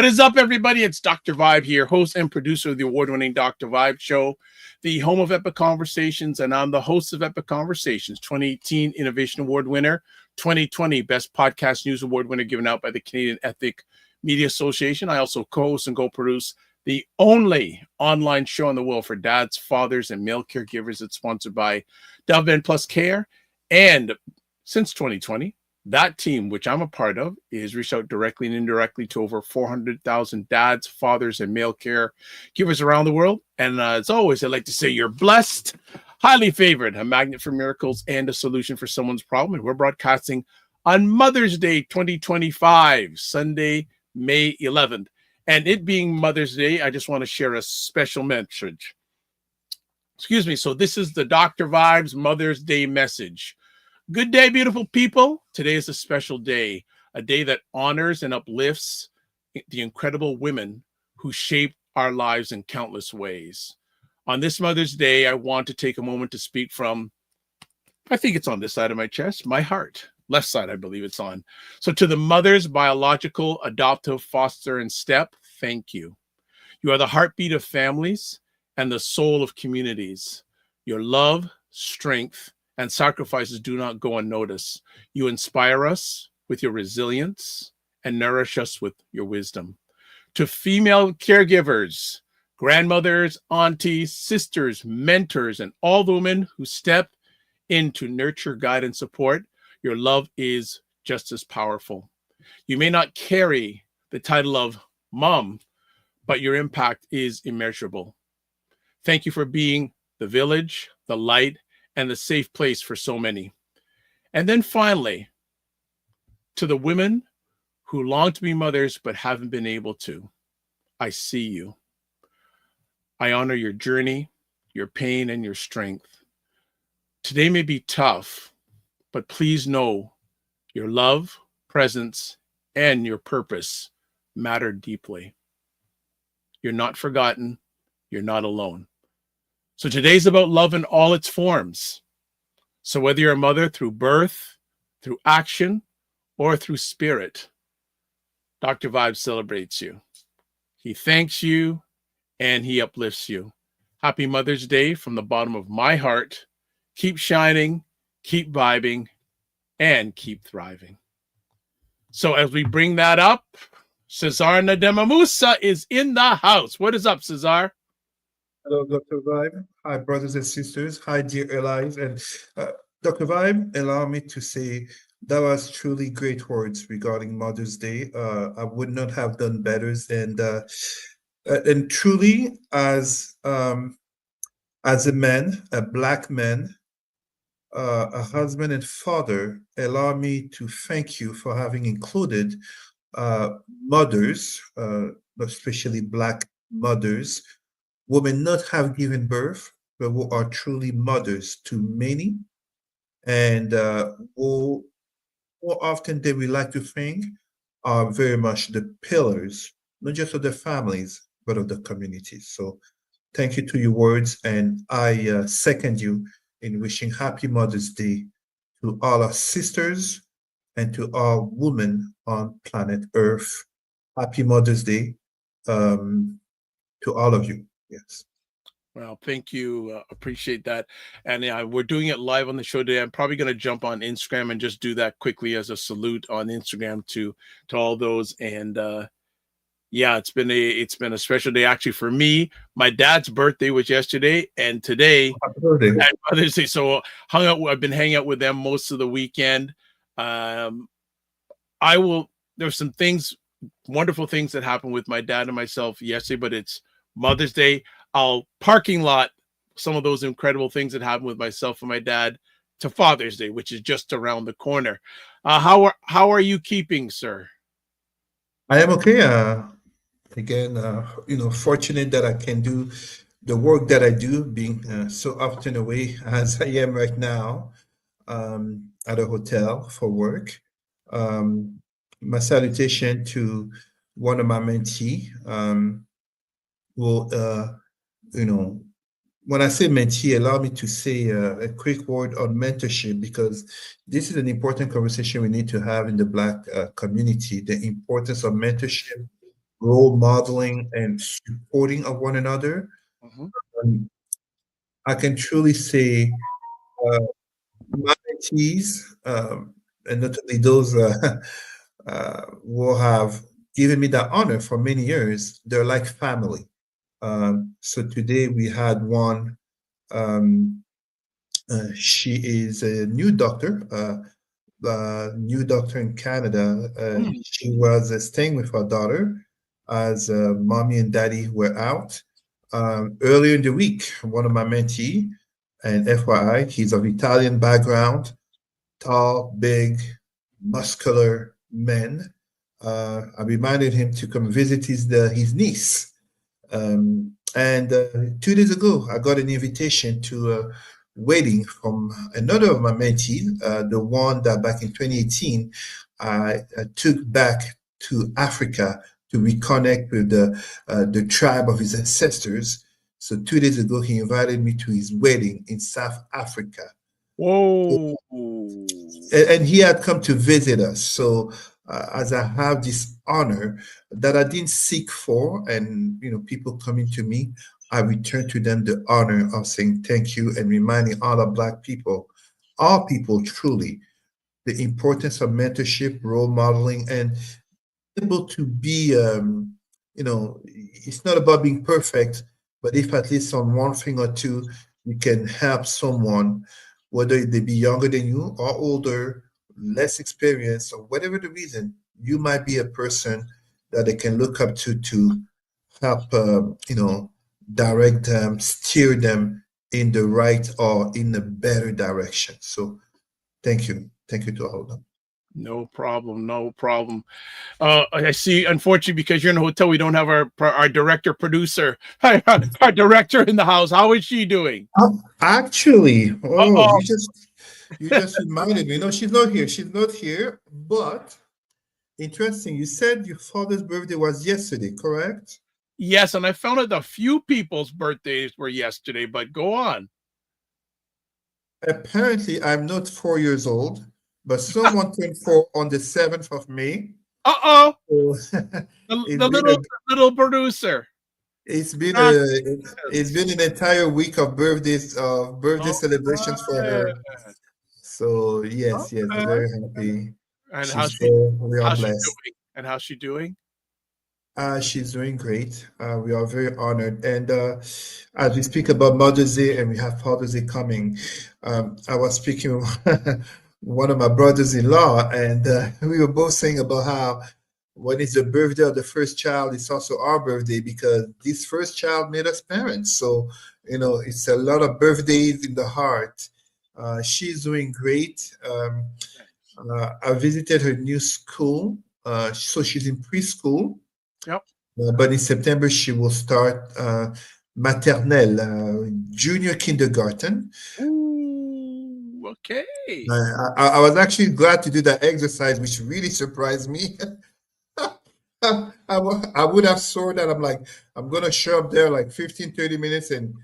What is up, everybody? It's Dr. Vibe here, host and producer of the award-winning Dr. Vibe Show, the home of Epic Conversations, and I'm the host of Epic Conversations, 2018 Innovation Award winner, 2020 Best Podcast News Award winner given out by the Canadian Ethic Media Association. I also co-host and co-produce the only online show in the world for dads, fathers, and male caregivers. It's sponsored by Dove Men Plus Care. And since 2020, that team, which I'm a part of, is reached out directly and indirectly to over 400,000 dads, fathers, and male caregivers around the world. And as always, I'd like to say you're blessed, highly favored, a magnet for miracles, and a solution for someone's problem. And we're broadcasting on Mother's Day 2025, Sunday, May 11th. And it being Mother's Day, I just want to share a special message. Excuse me. So this is the Dr. Vibes Mother's Day message. Good day, beautiful people. Today is a special day, a day that honors and uplifts the incredible women who shaped our lives in countless ways. On this Mother's Day, I want to take a moment to speak from, I think it's on this side of my chest, my heart. Left side, I believe it's on. So to the mothers, biological, adoptive, foster, and step, thank you. You are the heartbeat of families and the soul of communities. Your love, strength, and sacrifices do not go unnoticed. You inspire us with your resilience and nourish us with your wisdom. To female caregivers, grandmothers, aunties, sisters, mentors, and all the women who step in to nurture, guide, and support, your love is just as powerful. You may not carry the title of mom, but your impact is immeasurable. Thank you for being the village, the light, and the safe place for so many. And then finally, to the women who long to be mothers but haven't been able to, I see you. I honor your journey, your pain, and your strength. Today may be tough, but please know your love, presence, and your purpose matter deeply. You're not forgotten. You're not alone. So today's about love in all its forms. So whether you're a mother through birth, through action, or through spirit, Dr. Vibe celebrates you. He thanks you and he uplifts you. Happy Mother's Day from the bottom of my heart. Keep shining, keep vibing, and keep thriving. So as we bring that up, Cesar Ndema-Moussa is in the house. What is up, Cesar? Hello, Dr. Vibe. Hi, brothers and sisters. Hi, dear allies. And Dr. Vibe, allow me to say that was truly great words regarding Mother's Day. I would not have done better. And truly, as a man, a Black man, a husband and father, allow me to thank you for having included mothers, especially Black mothers, women not have given birth, but who are truly mothers to many, and who more often than we like to think are very much the pillars, not just of the families, but of the communities. So thank you to your words, and I second you in wishing Happy Mother's Day to all our sisters and to all women on planet Earth. Happy Mother's Day to all of you. Yes. Well, thank you. Appreciate that. And we're doing it live on the show today. I'm probably going to jump on Instagram and just do that quickly as a salute on Instagram to all those. And yeah, it's been a special day actually for me. My dad's birthday was yesterday, and today Mother's Day. So I've been hanging out with them most of the weekend. There's some wonderful things that happened with my dad and myself yesterday, but it's Mother's Day. I'll parking lot some of those incredible things that happened with myself and my dad to Father's Day, which is just around the corner. How are you keeping, sir? I am okay. Again, fortunate that I can do the work that I do, being so often away as I am right now at a hotel for work. My salutation to one of my mentee. When I say mentee, allow me to say a quick word on mentorship, because this is an important conversation we need to have in the Black community, the importance of mentorship role modeling and supporting of one another. Mhm. Um, I can truly say uh, my mentees, and notably those who have given me that honor for many years, they're like family. So today we had one. Um, she is a new doctor in Canada. Mm. She was staying with her daughter as mommy and daddy were out. Earlier in the week, one of my mentee, and FYI, he's of Italian background, tall, big, muscular men. I reminded him to come visit his niece. And 2 days ago, I got an invitation to a wedding from another of my mentees, the one that back in 2018 I took back to Africa to reconnect with the tribe of his ancestors. So 2 days ago, he invited me to his wedding in South Africa. Whoa. And he had come to visit us. So as I have this honor that I didn't seek for, and people coming to me, I return to them the honor of saying thank you and reminding other Black people, all people truly, the importance of mentorship, role modeling, and able to be, it's not about being perfect, but if at least on one thing or two, you can help someone, whether they be younger than you or older, less experienced, or whatever the reason, you might be a person that they can look up to help, direct them, steer them in the right or in a better direction. So thank you. Thank you to all of them. No problem. No problem. I see. Unfortunately, because you're in a hotel, we don't have our director producer, our director in the house. How is she doing? Actually, Uh-oh. you just reminded me. No, she's not here. She's not here. But interesting. You said your father's birthday was yesterday, correct? Yes, and I found out a few people's birthdays were yesterday, but go on. Apparently, I'm not 4 years old, but someone turned 4 on the 7th of May. Uh-oh. So The little producer. it's been Not a it's been an entire week of birthday celebrations for her. So yes, very happy. And She's there. We are how's she blessed. doing? And how's she doing? She's doing great. We are very honored. And as we speak about Mother's Day and we have Father's Day coming, I was speaking with one of my brothers-in-law, and we were both saying about how when it's the birthday of the first child, it's also our birthday because this first child made us parents. So, it's a lot of birthdays in the heart. She's doing great. I visited her new school. So she's in preschool. Yep. But in September, she will start maternelle, junior kindergarten. Ooh, okay. I was actually glad to do that exercise, which really surprised me. I would have thought that I'm going to show up there like 15, 30 minutes and,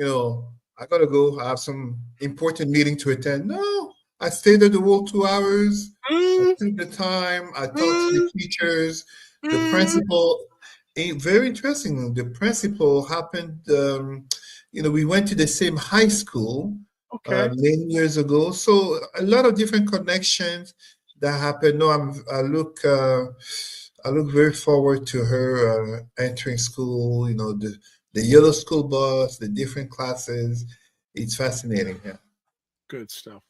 I got to go. I have some important meeting to attend. No, I stayed there the whole 2 hours. I took the time. I talked to the teachers. The principal, very interesting. The principal happened, we went to the same high school many years ago. So a lot of different connections that happened. No, I look very forward to her entering school. The yellow school bus, the different classes. It's fascinating. Yeah. Good stuff.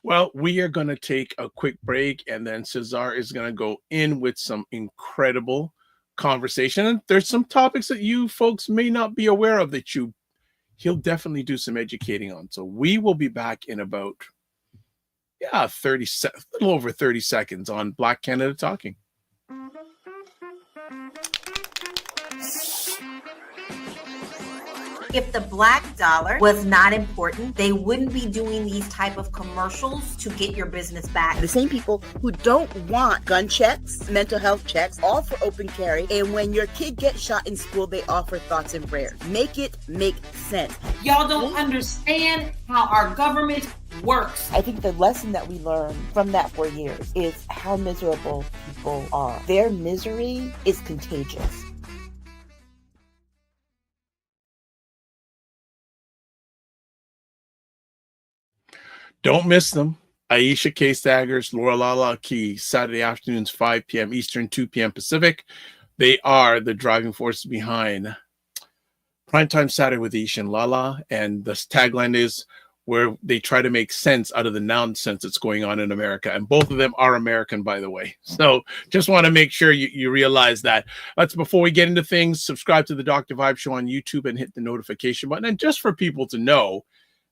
Well, we are going to take a quick break, and then Cesar is going to go in with some incredible conversation. And there's some topics that you folks may not be aware of that he'll definitely do some educating on. So we will be back in about, a little over 30 seconds on Black Canada Talking. If the black dollar was not important, they wouldn't be doing these type of commercials to get your business back. The same people who don't want gun checks, mental health checks, all for open carry, and when your kid gets shot in school, they offer thoughts and prayers. Make it make sense. Y'all don't understand how our government works. I think the lesson that we learned from that 4 years is how miserable people are. Their misery is contagious. Don't miss them. Aisha K. Staggers, Laura Lala Key, Saturday afternoons, 5 p.m. Eastern, 2 p.m. Pacific. They are the driving force behind Primetime Saturday with Isha and Lala. And the tagline is where they try to make sense out of the nonsense that's going on in America. And both of them are American, by the way. So just want to make sure you realize that. That's before we get into things. Subscribe to the Dr. Vibe Show on YouTube and hit the notification button. And just for people to know,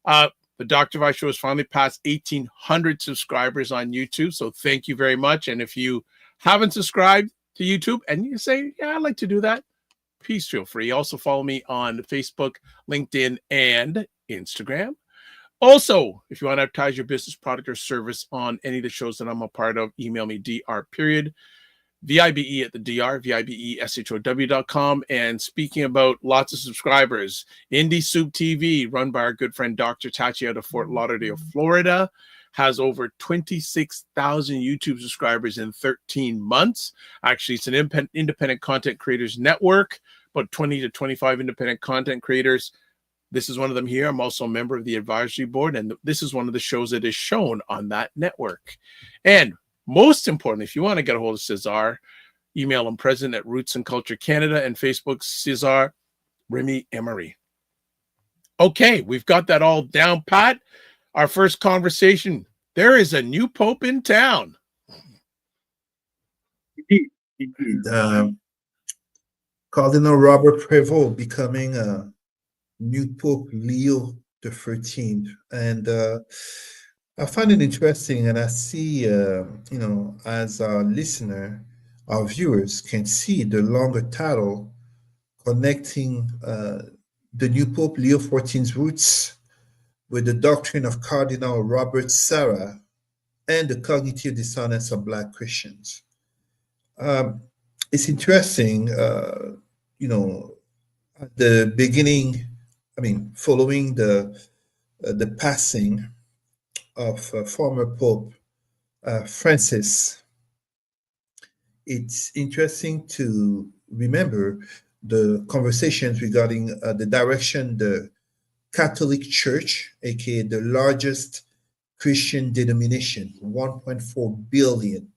the Dr. Vibe Show has finally passed 1,800 subscribers on YouTube. So thank you very much. And if you haven't subscribed to YouTube and you say, yeah, I'd like to do that, please feel free. Also follow me on Facebook, LinkedIn, and Instagram. Also, if you want to advertise your business, product, or service on any of the shows that I'm a part of, email me dr.vibe at the dr, vibeshow.com. And speaking about lots of subscribers, Indie Soup TV, run by our good friend Dr. Tachi out of Fort Lauderdale, Florida, has over 26,000 YouTube subscribers in 13 months. Actually, it's an independent content creators network, about 20 to 25 independent content creators. This is one of them here. I'm also a member of the advisory board, and this is one of the shows that is shown on that network. And most importantly, if you want to get a hold of Cesar, email him president at Roots and Culture Canada, and Facebook, Cesar Remy Emery. Okay, we've got that all down pat. Our first conversation. There is a new pope in town. Indeed. Cardinal Robert Prevost becoming new Pope Leo the 13th. And I find it interesting, and I see, as our listener, our viewers can see the longer title connecting the new Pope Leo XIV's roots with the doctrine of Cardinal Robert Sarah and the cognitive dissonance of Black Christians. It's interesting, at the beginning, following the passing of former Pope Francis, it's interesting to remember the conversations regarding the direction the Catholic Church, aka the largest Christian denomination, 1.4 billion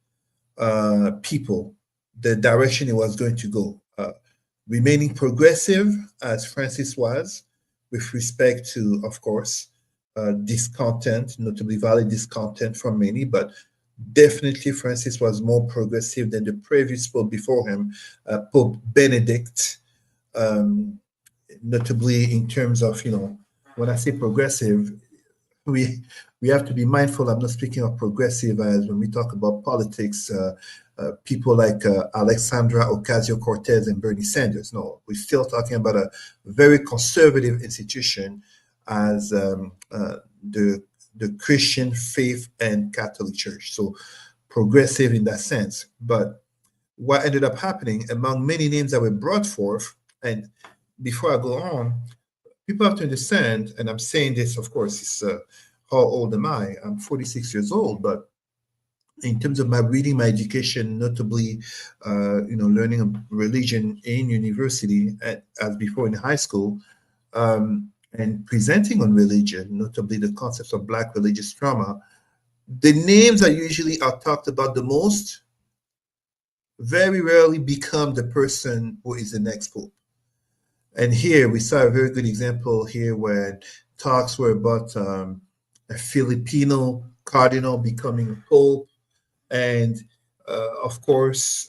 people, the direction it was going to go. Remaining progressive, as Francis was, with respect to, of course, discontent, notably valid discontent from many, but definitely Francis was more progressive than the previous Pope before him, Pope Benedict, notably in terms of, when I say progressive, we have to be mindful. I'm not speaking of progressive as when we talk about politics, people like Alexandra Ocasio-Cortez and Bernie Sanders. No, we're still talking about a very conservative institution as the Christian faith and Catholic Church. So progressive in that sense. But what ended up happening among many names that were brought forth, and before I go on, people have to understand, and I'm saying this, of course, it's how old am I? I'm 46 years old, but in terms of my reading, my education, notably, learning of religion in university, as before in high school, and presenting on religion, notably the concepts of Black religious trauma, the names that usually are talked about the most very rarely become the person who is the next pope. And here we saw a very good example here when talks were about a Filipino cardinal becoming pope, and of course,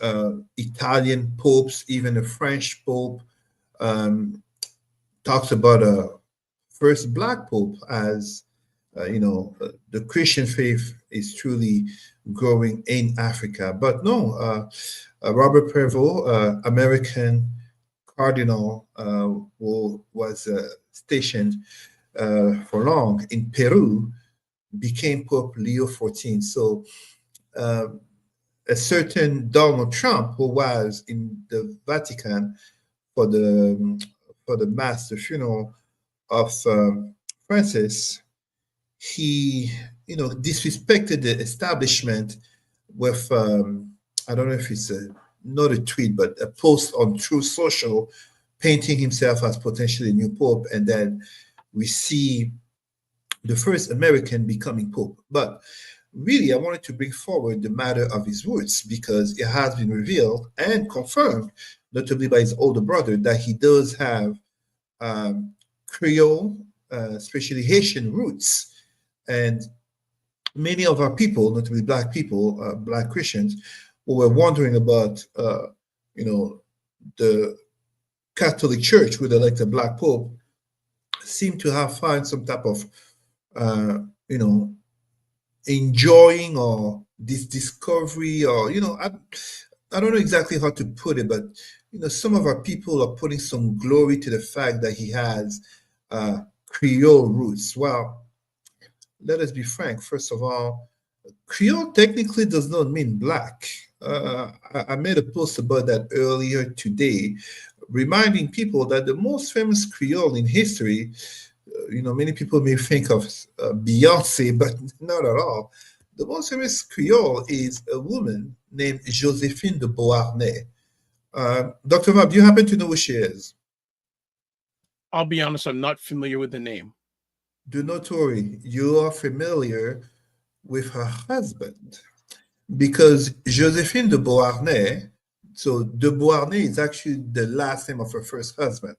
Italian popes, even a French pope, talks about a first Black pope as, the Christian faith is truly growing in Africa. But no, Robert Prevost, American cardinal, who was stationed for long in Peru, became Pope Leo XIV. So a certain Donald Trump, who was in the Vatican for the mass, the funeral of Francis, he disrespected the establishment with I don't know if it's not a tweet, but a post on True Social, painting himself as potentially a new pope. And then we see the first American becoming Pope. But really, I wanted to bring forward the matter of his roots because it has been revealed and confirmed, notably by his older brother, that he does have Creole, especially Haitian roots. And many of our people, notably Black people, Black Christians, who were wondering about, the Catholic Church would elect a Black Pope, seem to have found some type of, enjoying or this discovery, or I don't know exactly how to put it, but some of our people are putting some glory to the fact that he has Creole roots. Well, let us be frank. First of all, Creole technically does not mean black. I made a post about that earlier today, reminding people that the most famous Creole in history, many people may think of Beyonce, but not at all. The most famous Creole is a woman named Josephine de Beauharnais. Dr. Vab, do you happen to know who she is? I'll be honest, I'm not familiar with the name. Do not worry, you are familiar with her husband, because Josephine de Beauharnais, so de Beauharnais is actually the last name of her first husband,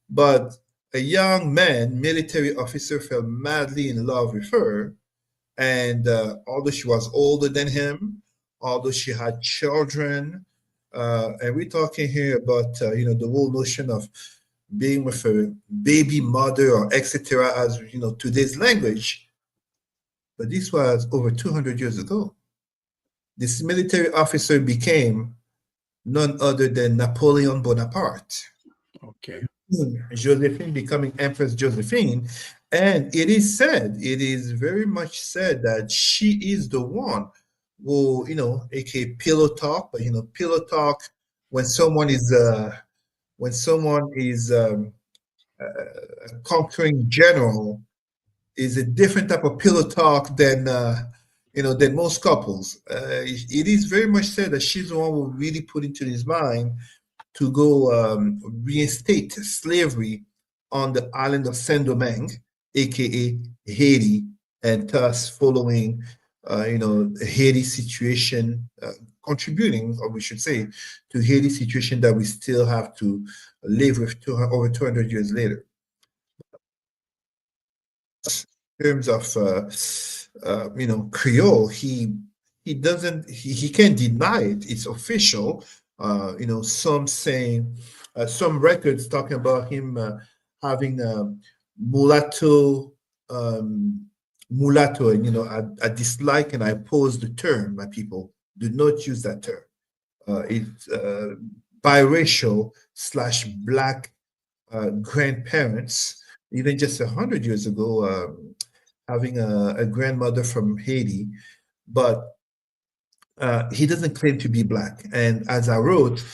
but a young man, military officer, fell madly in love with her, and although she was older than him, although she had children, and we're talking here about the whole notion of being with a baby mother or etc. as today's language, but this was over 200 years ago. This military officer became none other than Napoleon Bonaparte. Okay. Josephine becoming Empress Josephine, and it is very much said that she is the one who, aka pillow talk, but pillow talk when someone is a conquering general is a different type of pillow talk than than most couples. It is very much said that she's the one who really put into his mind to go reinstate slavery on the island of Saint-Domingue, aka Haiti, and thus following Haiti situation, contributing, or we should say, to Haiti situation that we still have to live with over 200 years later. In terms of Creole, he can't deny it. It's official. Some saying, some records talking about him having mulatto, and I dislike and I oppose the term. My people, do not use that term. It's biracial / black grandparents. Even just 100 years ago, having a grandmother from Haiti, but he doesn't claim to be black. And as I wrote,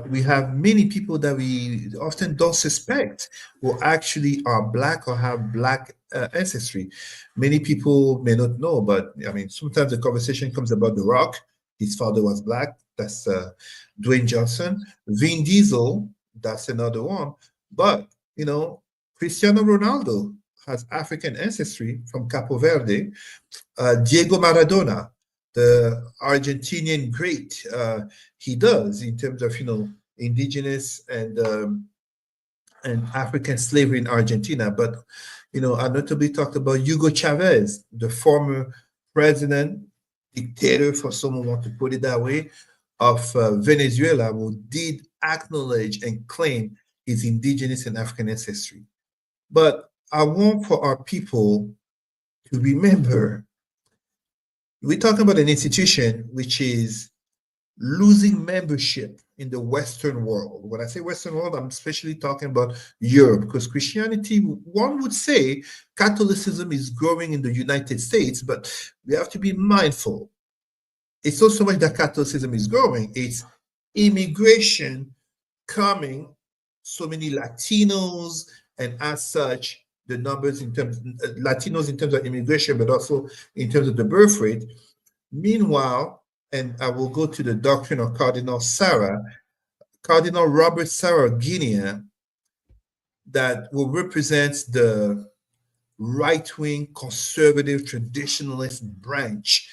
we have many people that we often don't suspect who actually are black or have black ancestry. Many people may not know, but I mean, sometimes the conversation comes about The Rock. His father was black. That's Dwayne Johnson. Vin Diesel, that's another one. But, Cristiano Ronaldo has African ancestry from Capo Verde. Diego Maradona, the Argentinian great, he does in terms of indigenous and African slavery in Argentina. But I notably talked about Hugo Chavez, the former president, dictator, for someone want to put it that way, of Venezuela, who did acknowledge and claim his indigenous and African ancestry. But I want for our people to remember, we're talking about an institution which is losing membership in the Western world. When I say Western world, I'm especially talking about Europe, because Christianity, one would say Catholicism is growing in the United States, but we have to be mindful. It's not so much that Catholicism is growing, it's immigration coming, so many Latinos, and as such, the numbers in terms Latinos in terms of immigration, but also in terms of the birth rate. Meanwhile, and I will go to the doctrine of Cardinal Robert Sarah Guinea, that will represent the right-wing, conservative, traditionalist branch.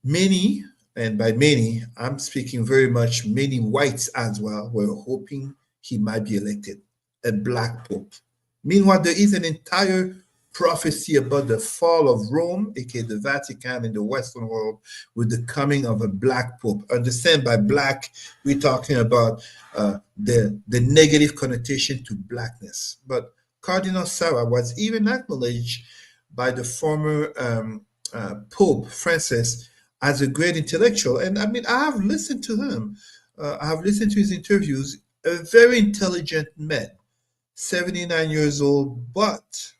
Many, and by many, I'm speaking very much many whites as well, were hoping he might be elected a black pope. Meanwhile, there is an entire prophecy about the fall of Rome, aka the Vatican in the Western world, with the coming of a black pope. Understand, by black, we're talking about the negative connotation to blackness. But Cardinal Sarah was even acknowledged by the former Pope Francis as a great intellectual. And I mean, I have listened to him. I have listened to his interviews. A very intelligent man, 79 years old, but,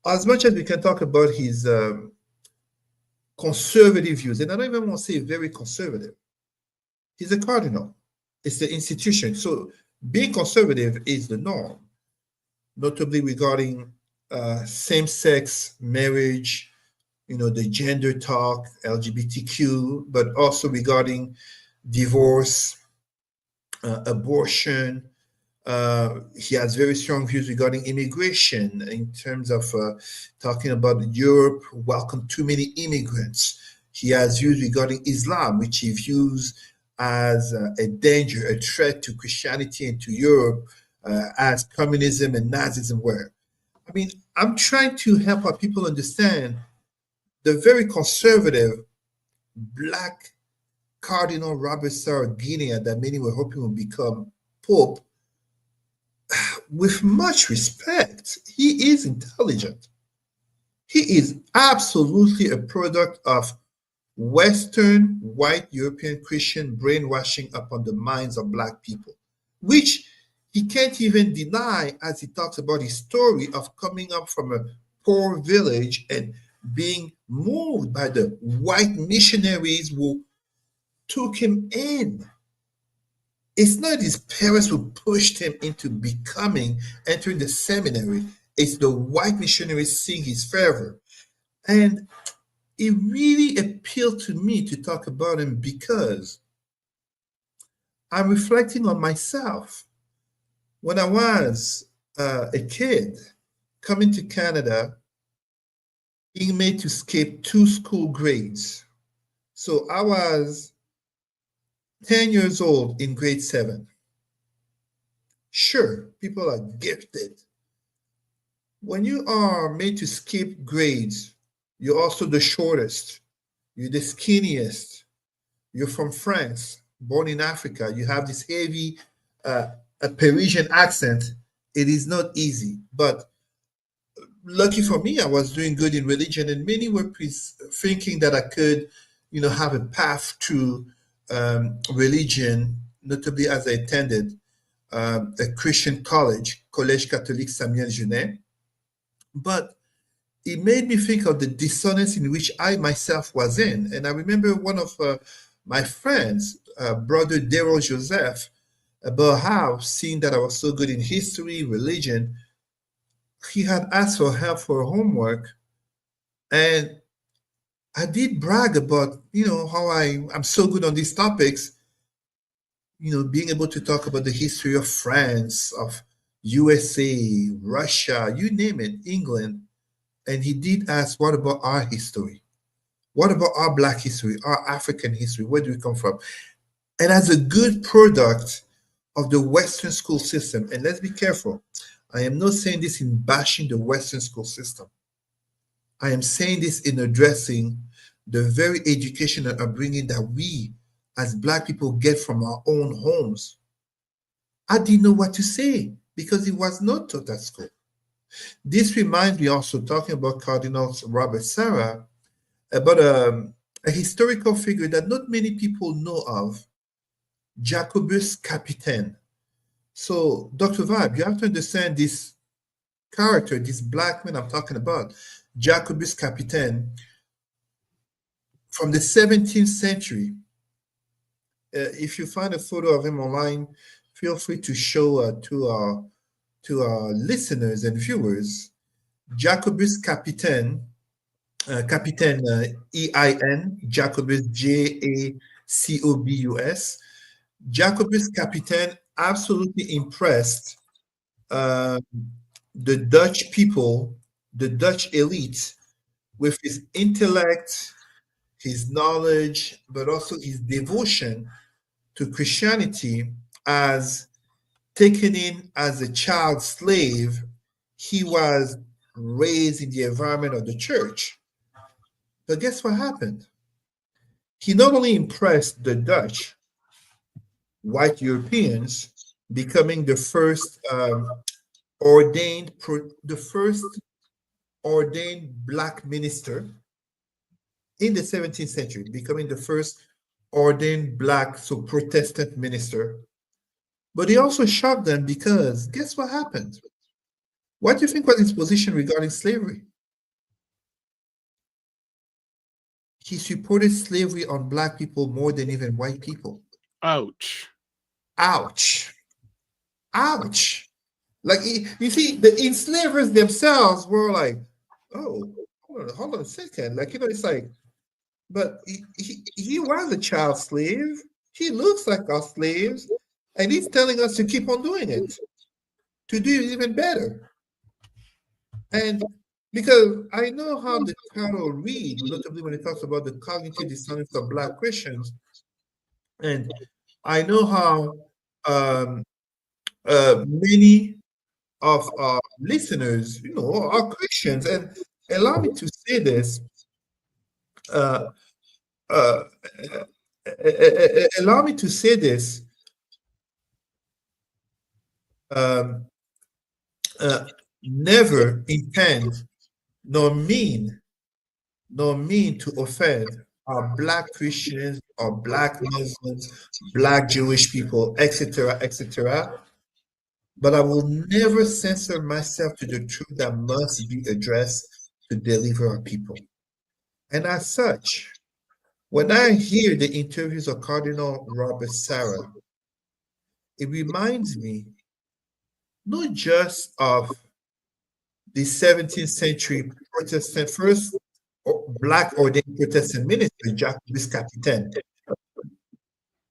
as much as we can talk about his conservative views, and I don't even want to say very conservative, he's a cardinal. It's the institution. So being conservative is the norm, notably regarding same-sex marriage, the gender talk, LGBTQ, but also regarding divorce, abortion. He has very strong views regarding immigration in terms of talking about Europe welcome too many immigrants. He has views regarding Islam, which he views as a danger, a threat to Christianity and to Europe, as communism and Nazism were. I mean, I'm trying to help our people understand the very conservative black Cardinal Robert Sarah Guinea that many were hoping would become Pope. With much respect, he is intelligent. He is absolutely a product of Western white European Christian brainwashing upon the minds of black people, which he can't even deny as he talks about his story of coming up from a poor village and being moved by the white missionaries who took him in. It's not his parents who pushed him into entering the seminary. It's the white missionaries seeing his fervor. And it really appealed to me to talk about him because I'm reflecting on myself. When I was a kid coming to Canada, being made to skip 2 school grades. So I was 10 years old in grade 7. Sure, people are gifted. When you are made to skip grades, you're also the shortest, you're the skinniest, you're from France, born in Africa, you have this heavy a Parisian accent. It is not easy, but lucky for me, I was doing good in religion, and many were thinking that I could, have a path to religion, notably as I attended a Christian college, Collège Catholique Samuel Genet. But it made me think of the dissonance in which I myself was in. And I remember one of my friends, Brother Daryl Joseph, about how, seeing that I was so good in history, religion, he had asked for help for homework. And I did brag about, how I'm so good on these topics, being able to talk about the history of France, of USA, Russia, you name it, England. And he did ask, what about our history? What about our Black history, our African history? Where do we come from? And as a good product of the Western school system, and let's be careful, I am not saying this in bashing the Western school system. I am saying this in addressing the very education and upbringing that we as Black people get from our own homes. I didn't know what to say because it was not taught at school. This reminds me also, talking about Cardinal Robert Sarah, about a historical figure that not many people know of, Jacobus Capitaine. So, Dr. Vibe, you have to understand this character, this Black man I'm talking about, Jacobus Capitaine, from the 17th century. If you find a photo of him online, feel free to show to our listeners and viewers. Jacobus Capitaine, Capitaine E-I-N, Jacobus Jacobus. Jacobus Capitaine absolutely impressed the Dutch people, the Dutch elite, with his intellect, his knowledge, but also his devotion to Christianity. As taken in as a child slave, he was raised in the environment of the church. But guess what happened? He not only impressed the Dutch, white Europeans, becoming the first ordained black minister in the 17th century, becoming the first ordained black, so Protestant minister. But he also shocked them because guess what happened? What do you think was his position regarding slavery? He supported slavery on black people more than even white people. Ouch. Ouch. Ouch. Like, you see, the enslavers themselves were like, oh, hold on a second. Like, it's like, but he was a child slave. He looks like our slaves. And he's telling us to keep on doing it, to do it even better. And because I know how the title reads, notably when it talks about the cognitive dissonance of Black Christians, and I know how many of our listeners, are Christians. And allow me to say this. Allow me to say this. Never intend nor mean to offend our Black Christians or Black Muslims, Black Jewish people, etc., etc. But I will never censor myself to the truth that must be addressed to deliver our people. And as such, when I hear the interviews of Cardinal Robert Sarah, it reminds me not just of the 17th century Protestant, first Black ordained Protestant minister, Jacques Capitaine.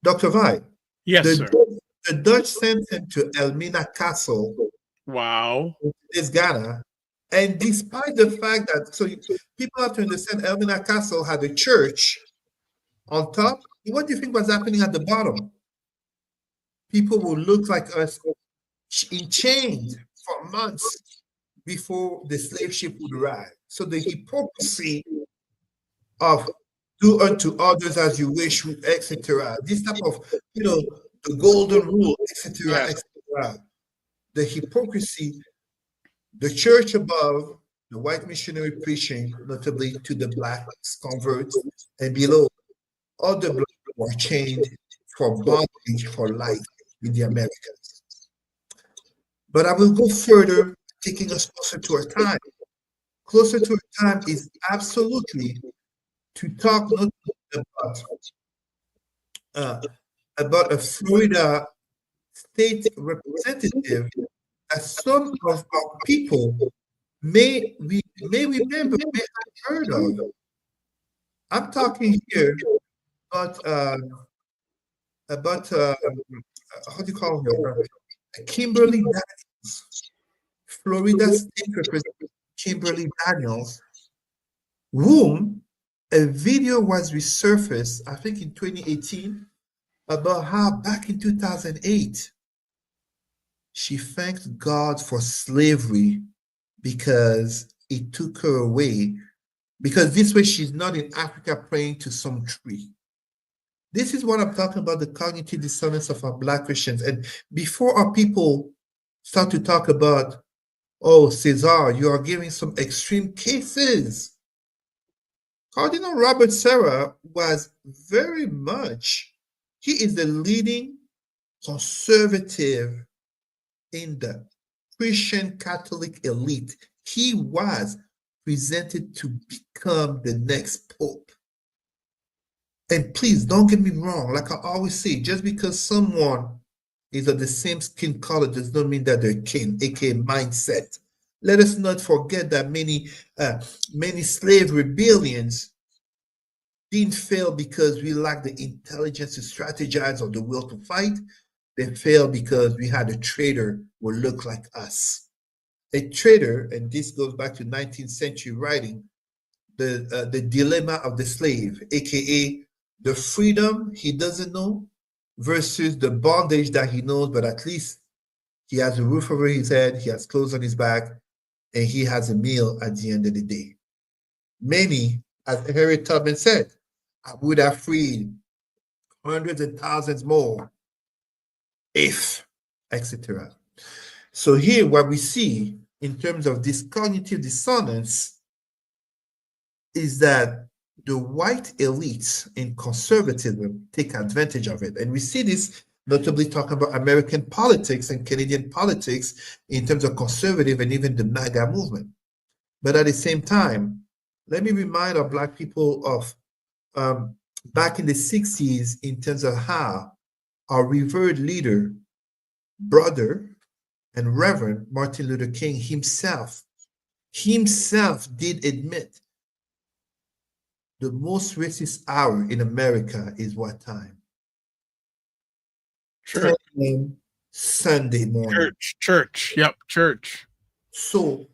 Dr. Vai, Yes, sir. The Dutch sent him to Elmina Castle. Wow. In Ghana. And despite the fact that, so people have to understand, Elmina Castle had a church on top. What do you think was happening at the bottom? People would look like us in chains for months before the slave ship would arrive. So the hypocrisy of do unto others as you wish, etc. This type of, the golden rule, etc., etc. The hypocrisy, the church above, the white missionary preaching, notably to the Black converts, and below, all the Black were chained for bondage for life in the Americas. But I will go further, taking us closer to our time. Closer to our time is absolutely to talk not about a Florida state representative that some of our people may remember, may have heard of. I'm talking here about how do you call her? Kimberly Daniels, Florida State Representative Kimberly Daniels, whom a video was resurfaced, I think in 2018, about how back in 2008, she thanked God for slavery because it took her away, because this way she's not in Africa praying to some tree. This is what I'm talking about, the cognitive dissonance of our Black Christians. And before our people start to talk about, oh, Cesar, you are giving some extreme cases. Cardinal Robert Sarah was very much, he is the leading conservative in the Christian Catholic elite. He was presented to become the next pope. And please don't get me wrong, like I always say, just because someone is of the same skin color does not mean that they're kin, aka mindset. Let us not forget that many slave rebellions didn't fail because we lack the intelligence to strategize or the will to fight, They failed because we had a trader who looked like us. A trader, and this goes back to 19th century writing, the dilemma of the slave, aka the freedom he doesn't know versus the bondage that he knows, but at least he has a roof over his head, he has clothes on his back, and he has a meal at the end of the day. Many, as Harriet Tubman said, I would have freed hundreds and thousands more if, etc. So here, what we see in terms of this cognitive dissonance is that the white elites in conservatism take advantage of it. And we see this notably talking about American politics and Canadian politics in terms of conservative and even the MAGA movement. But at the same time, let me remind our Black people of back in the 60s in terms of how our revered leader, brother, and Reverend Martin Luther King himself did admit the most racist hour in America is what time? Church. 10 a.m. Sunday morning. Church. Yep, church. So,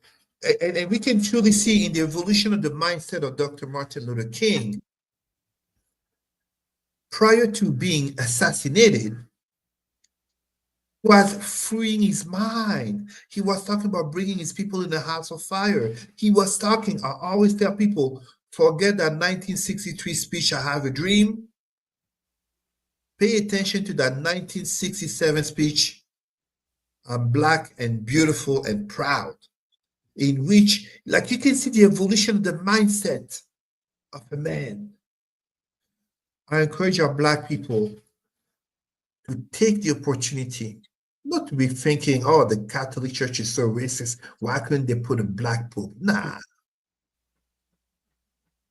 and we can truly see in the evolution of the mindset of Dr. Martin Luther King, prior to being assassinated, was freeing his mind. He was talking about bringing his people in the house of fire. He was talking, I always tell people, forget that 1963 speech, I Have a Dream. Pay attention to that 1967 speech, I'm Black and beautiful and proud, in which, like, you can see the evolution of the mindset of a man. I encourage our Black people to take the opportunity, not to be thinking, oh, the Catholic Church is so racist, why couldn't they put a Black Pope? Nah.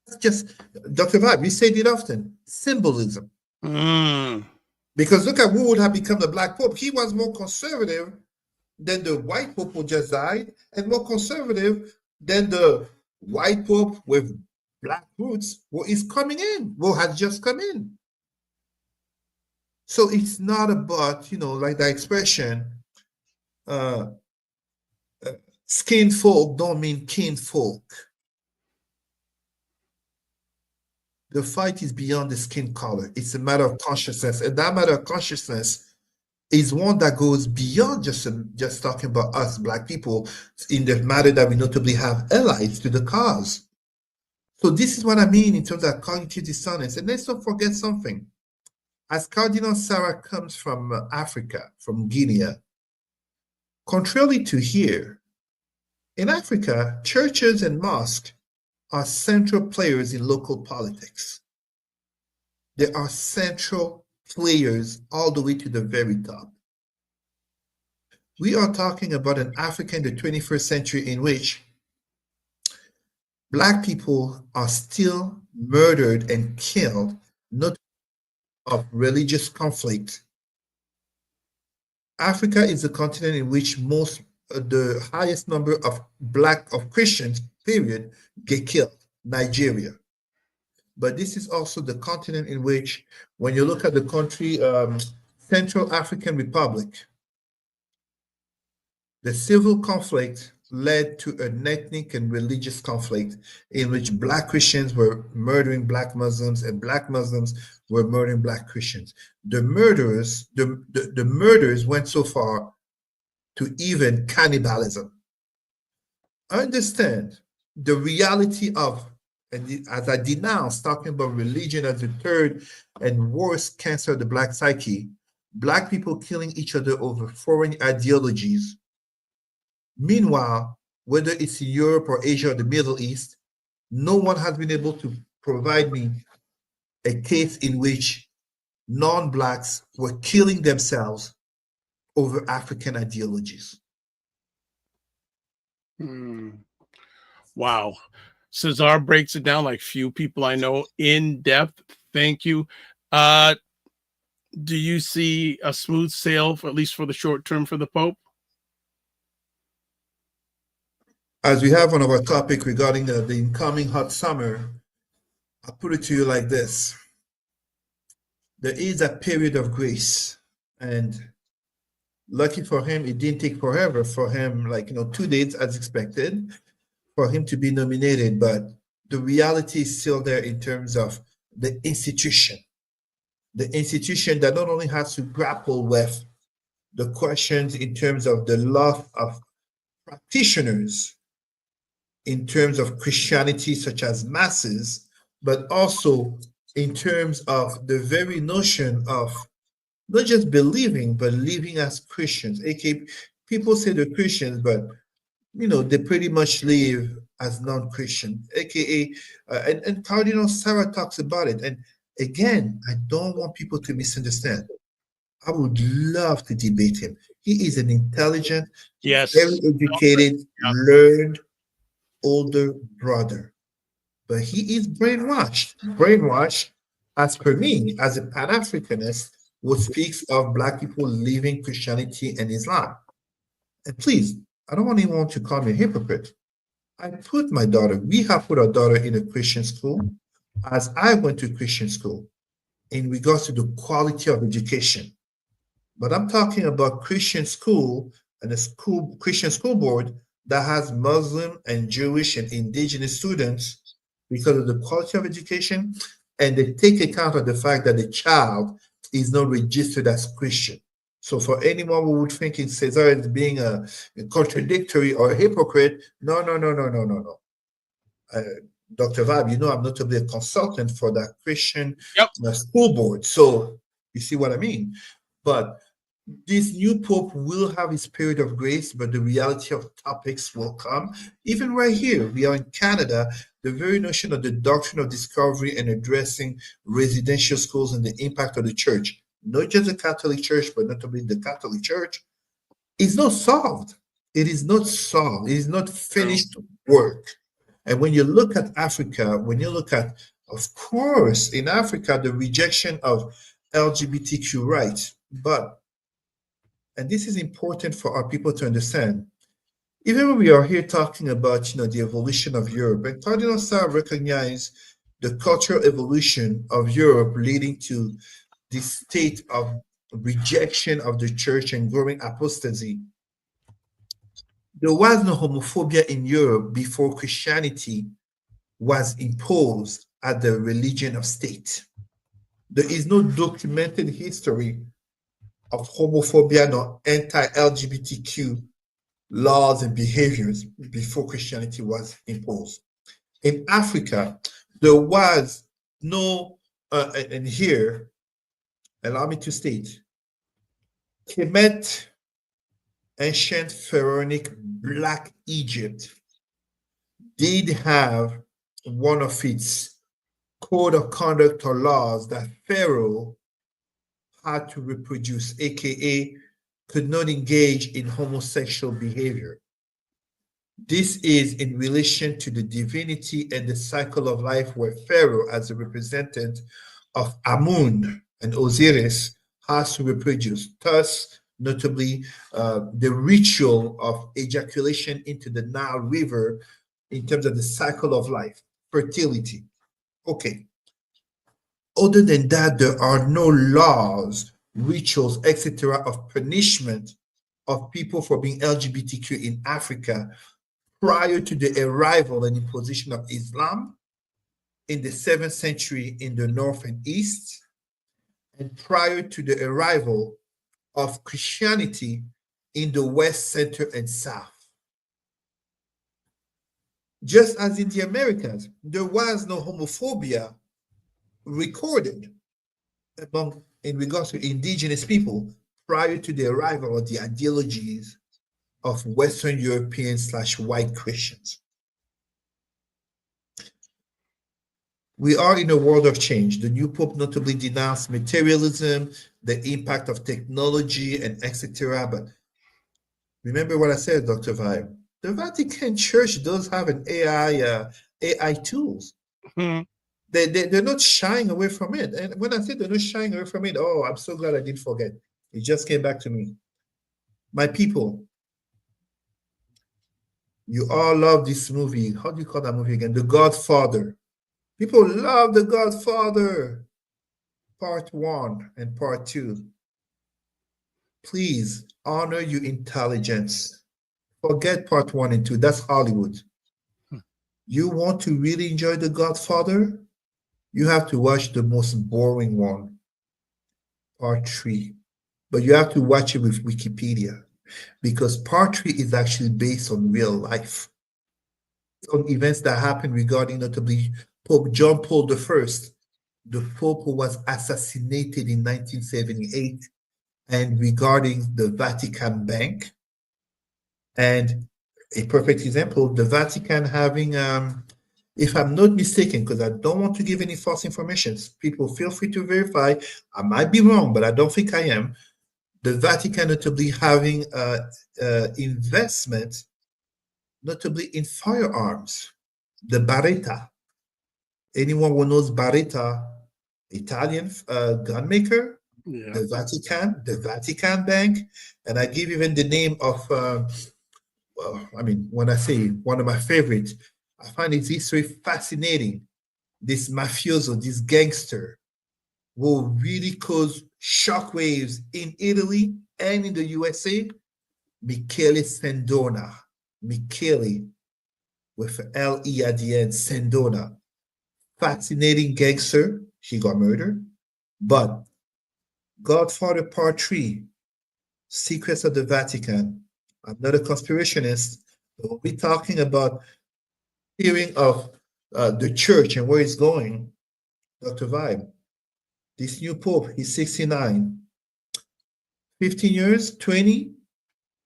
It's just, Dr. Vibe, you said it often, symbolism. Because look at who would have become the Black Pope. He was more conservative than the white Pope who just died, and more conservative than the white Pope with Black roots who is coming in, who has just come in. So it's not about, like the expression, skin folk don't mean kin folk. The fight is beyond the skin color. It's a matter of consciousness. And that matter of consciousness is one that goes beyond just talking about us Black people in the matter that we notably have allies to the cause. So this is what I mean in terms of cognitive dissonance. And let's not forget something. As Cardinal Sarah comes from Africa, from Guinea, contrary to here, in Africa, churches and mosques are central players in local politics. They are central players all the way to the very top. We are talking about an Africa in the 21st century in which Black people are still murdered and killed, not of religious conflict. Africa is a continent in which the highest number of Christians, period, get killed, Nigeria. But this is also the continent in which, when you look at the country, Central African Republic, the civil conflict led to an ethnic and religious conflict in which Black Christians were murdering Black Muslims and Black Muslims were murdering Black Christians. The murders went so far to even cannibalism. Understand the reality of, and as I denounce talking about religion as the third and worst cancer of the Black psyche, Black people killing each other over foreign ideologies. Meanwhile, whether it's in Europe or Asia or the Middle East, no one has been able to provide me a case in which non-Blacks were killing themselves over African ideologies. Wow. Cesar breaks it down like few people I know in depth. Thank you. Do you see a smooth sail, at least for the short term, for the Pope? As we have on our topic regarding the incoming hot summer, I'll put it to you like this. There is a period of grace, and Lucky for him, it didn't take forever for him, like, 2 days as expected, for him to be nominated. But the reality is still there in terms of the institution that not only has to grapple with the questions in terms of the loss of practitioners in terms of Christianity, such as masses, but also in terms of the very notion of not just believing, but living as Christians. AKA, people say they're Christians, but they pretty much live as non-Christian. AKA, and Cardinal Sarah talks about it. And again, I don't want people to misunderstand. I would love to debate him. He is an intelligent, Yes. very educated, learned, older brother. But he is brainwashed. Brainwashed, as per me, as a Pan-Africanist, who speaks of Black people leaving Christianity and Islam. And please, I don't want anyone to call me a hypocrite. We have put our daughter in a Christian school, as I went to Christian school, in regards to the quality of education. But I'm talking about Christian school and a Christian school board that has Muslim and Jewish and indigenous students because of the quality of education, and they take account of the fact that the child is not registered as Christian. So for anyone who would think in Cesar as being a contradictory or a hypocrite, no. Dr. Vab, I'm notably a consultant for that Christian school board. So you see what I mean? But this new Pope will have his period of grace, but the reality of topics will come. Even right here, we are in Canada, the very notion of the doctrine of discovery and addressing residential schools and the impact of the church, not just the Catholic Church, but notably the Catholic Church, is not solved. It is not solved. It is not finished work. And when you look at Africa, of course, in Africa, the rejection of LGBTQ rights, and this is important for our people to understand, even when we are here talking about, the evolution of Europe, and Cardinal Sarah recognized the cultural evolution of Europe leading to this state of rejection of the church and growing apostasy. There was no homophobia in Europe before Christianity was imposed as the religion of state. There is no documented history of homophobia nor anti-LGBTQ laws and behaviors before Christianity was imposed. In Africa, there was no, and here, allow me to state, Kemet, ancient pharaonic Black Egypt, did have one of its code of conduct or laws that Pharaoh had to reproduce, aka could not engage in homosexual behavior. This is in relation to the divinity and the cycle of life, where Pharaoh, as a representative of Amun and Osiris, has to reproduce. Thus, notably, the ritual of ejaculation into the Nile River in terms of the cycle of life, fertility. Okay. Other than that, there are no laws, rituals, etc., of punishment of people for being LGBTQ in Africa prior to the arrival and imposition of Islam in the 7th century in the north and east, and prior to the arrival of Christianity in the west, center, and south. Just as in the Americas, there was no homophobia recorded in regards to indigenous people prior to the arrival of the ideologies of Western European / white Christians. We are in a world of change. The new Pope notably denounced materialism, the impact of technology, and etc. But remember what I said, Dr. Vibe. The Vatican Church does have an AI tools. Mm-hmm. They're not shying away from it. And when I say they're not shying away from it, oh, I'm so glad I didn't forget. It just came back to me. My people, you all love this movie. How do you call that movie again? The Godfather. People love The Godfather, Part 1 and Part 2. please honor your intelligence. Forget part 1 and 2. That's Hollywood. You want to really enjoy The Godfather? You have to watch the most boring one, part 3. But you have to watch it with Wikipedia, because part 3 is actually based on real life, on events that happened regarding notably Pope John Paul I, the Pope who was assassinated in 1978, and regarding the Vatican Bank. And a perfect example, the Vatican having, if I'm not mistaken, because I don't want to give any false information, people feel free to verify. I might be wrong, but I don't think I am. The Vatican notably having investment, notably in firearms, the Beretta. Anyone who knows Beretta, Italian gun maker, Yeah. the Vatican Bank, and I give even the name of, I mean, when I say one of my favorites, I find his history fascinating. This mafioso, this gangster, will really cause shockwaves in Italy and in the USA. Michele Sindona, Michele with L-E at the end, Sindona. Fascinating gangster. He got murdered. But Godfather Part 3, Secrets of the Vatican. I'm not a conspirationist, but when we're talking about hearing of the church and where it's going, Dr. Vibe, this new Pope, he's 69. 15 years, 20,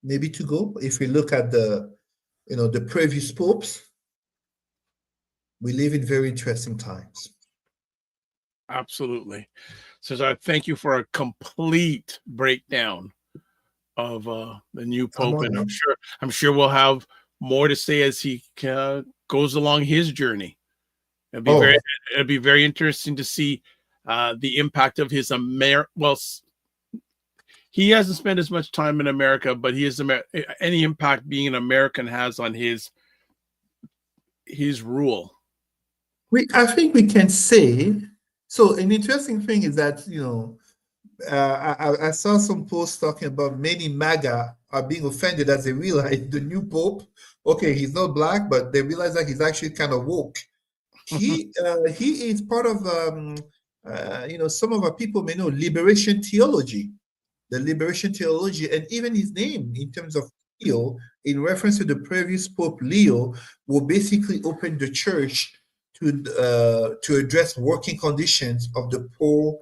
maybe to go. If we look at the, the previous popes, we live in very interesting times. Absolutely. Cesar, thank you for a complete breakdown of the new Pope, and I'm sure we'll have more to say as he goes along his journey. It'll be very interesting to see the impact of his he hasn't spent as much time in America, but he is any impact being an American has on his rule. I think we can say, so an interesting thing is that, I saw some posts talking about many MAGA are being offended as they realize the new Pope, okay, he's not black, but they realize that he's actually kind of woke. He is part of, some of our people may know liberation theology, and even his name in terms of Leo, in reference to the previous Pope Leo, will basically open the church to address working conditions of the poor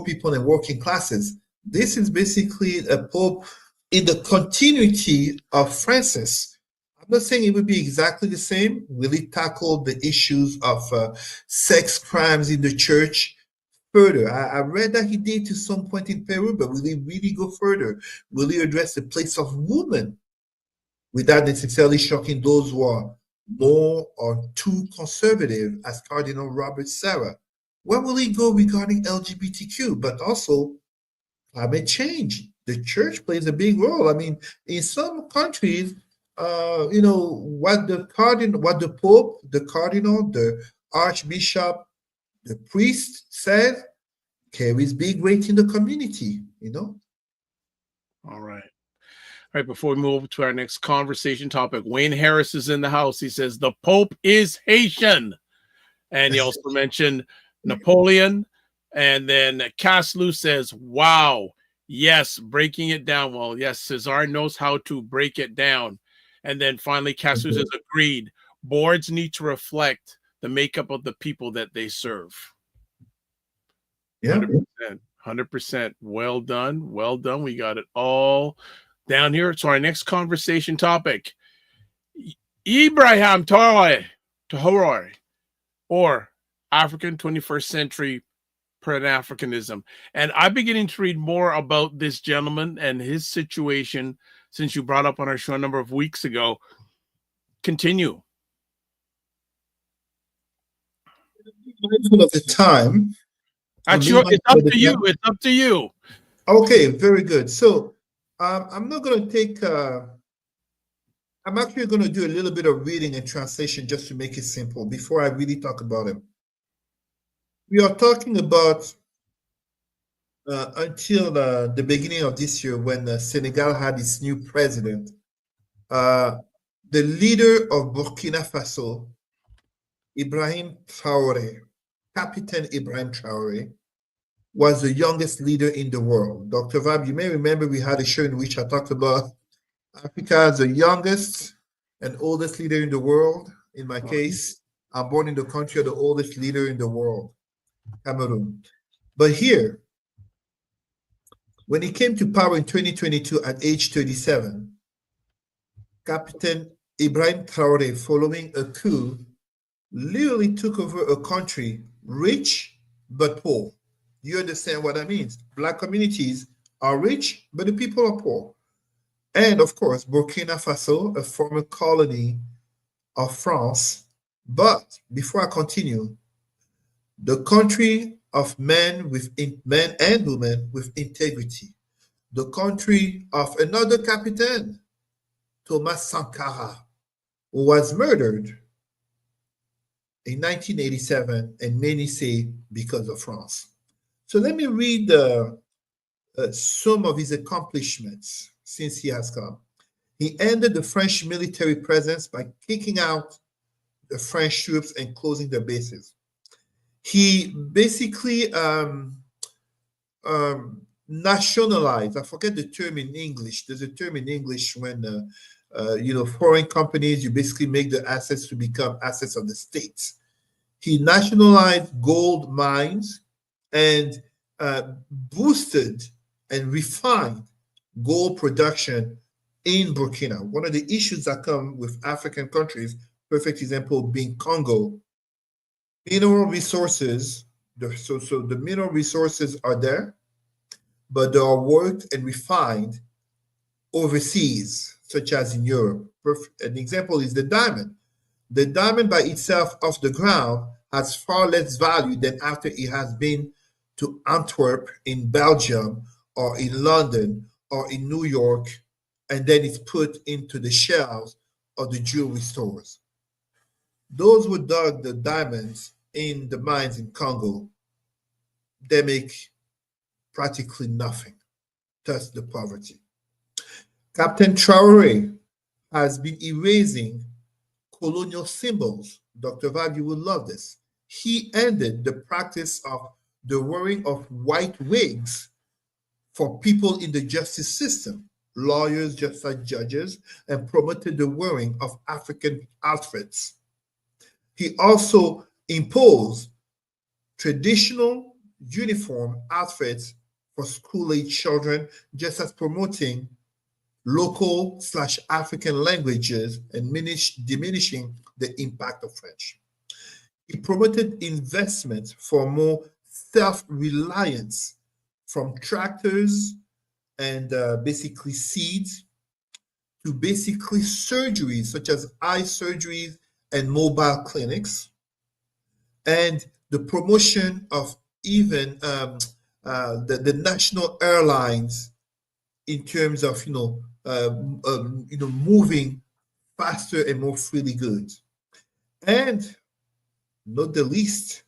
people and working classes. This is basically a Pope in the continuity of Francis. I'm not saying it would be exactly the same. Will he tackle the issues of sex crimes in the church further? I read that he did to some point in Peru, but will he really go further? Will he address the place of women without necessarily shocking those who are more or too conservative, as Cardinal Robert Sarah? Where will he go regarding LGBTQ, but also climate change? The church plays a big role. I mean, in some countries, what the Pope, the Cardinal, the Archbishop, the priest said carries big weight in the community, All right. All right, before we move to our next conversation topic, Wayne Harris is in the house. He says the Pope is Haitian. And he also mentioned Napoleon. And then Caslu says, wow, yes, breaking it down. Well, yes, Cesar knows how to break it down. And then finally, Caslu says, agreed. Boards need to reflect the makeup of the people that they serve. Yeah. 100%. Well done. Well done. We got it all down here. So our next conversation topic, Ibrahim Traore, or African 21st century Pan-Africanism. And I'm beginning to read more about this gentleman and his situation since you brought up on our show a number of weeks ago. Continue. Mindful of the time. It's up to you. It's up to you. Okay, very good. So I'm not going to take, I'm actually going to do a little bit of reading and translation just to make it simple before I really talk about him. We are talking about until the beginning of this year when Senegal had its new president. The leader of Burkina Faso, Ibrahim Traore, Captain Ibrahim Traore, was the youngest leader in the world. Dr. Vab, you may remember we had a show in which I talked about Africa as the youngest and oldest leader in the world. In my case, I'm born in the country of the oldest leader in the world, Cameroon. But here, when he came to power in 2022 at age 37, Captain Ibrahim Traore, following a coup, literally took over a country rich but poor. You understand what that means? Black communities are rich, but the people are poor. And of course, Burkina Faso, a former colony of France. But before I continue, the country of men and women with integrity, the country of another captain, Thomas Sankara, who was murdered in 1987, and many say because of France. So let me read some of his accomplishments since he has come. He ended the French military presence by kicking out the French troops and closing their bases. He basically nationalized, I forget the term in English. There's a term in English when, foreign companies, you basically make the assets to become assets of the states. He nationalized gold mines and boosted and refined gold production in Burkina. One of the issues that come with African countries, perfect example being Congo, mineral resources, so the mineral resources are there, but they are worked and refined overseas, such as in Europe. An example is the diamond. The diamond by itself off the ground has far less value than after it has been to Antwerp in Belgium or in London or in New York, and then it's put into the shelves of the jewelry stores. Those who dug the diamonds in the mines in Congo, they make practically nothing, thus the poverty. Captain Traore has been erasing colonial symbols. Dr. Vag, you will love this. He ended the practice of the wearing of white wigs for people in the justice system, lawyers just like judges, and promoted the wearing of African outfits. He also imposed traditional uniform outfits for school-age children, just as promoting local/African languages and diminishing the impact of French. He promoted investment for more self-reliance from tractors and basically seeds to basically surgeries such as eye surgeries and mobile clinics, and the promotion of even the national airlines in terms of moving faster and more freely goods. And not the least,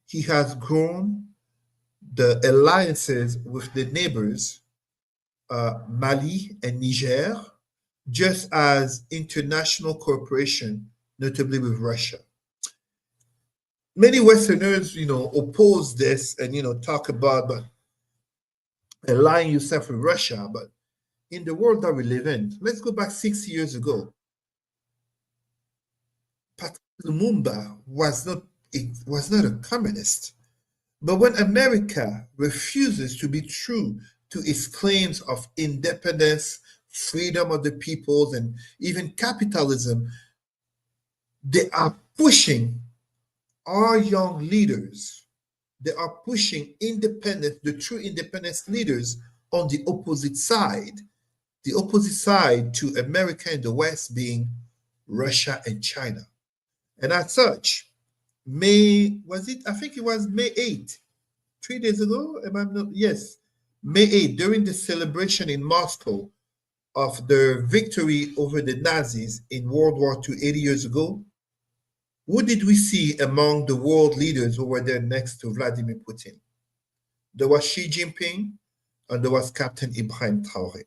he has grown the alliances with the neighbors, Mali and Niger, just as international cooperation, notably with Russia. Many Westerners, oppose this and, talk about aligning yourself with Russia. But in the world that we live in, let's go back 6 years ago. Patrice Lumumba was not a communist. But when America refuses to be true to its claims of independence, freedom of the peoples, and even capitalism, they are pushing our young leaders. They are pushing independence, the true independence leaders, on the opposite side to America and the West being Russia and China. And as such, I think it was May 8th, 3 days ago, yes, May 8th, during the celebration in Moscow of the victory over the Nazis in World War II 80 years ago, who did we see among the world leaders who were there next to Vladimir Putin? there was Xi Jinping, and there was Captain Ibrahim Traore.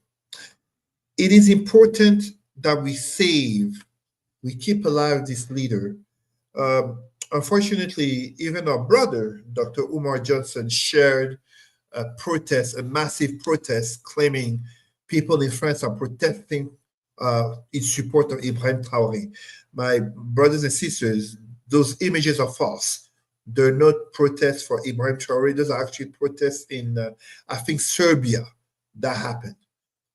It is important that we keep alive this leader. Unfortunately, even our brother, Dr. Umar Johnson, shared a massive protest, claiming people in France are protesting in support of Ibrahim Traore. My brothers and sisters, those images are false. They're not protests for Ibrahim Traore. Those are actually protests in, I think, Serbia that happened.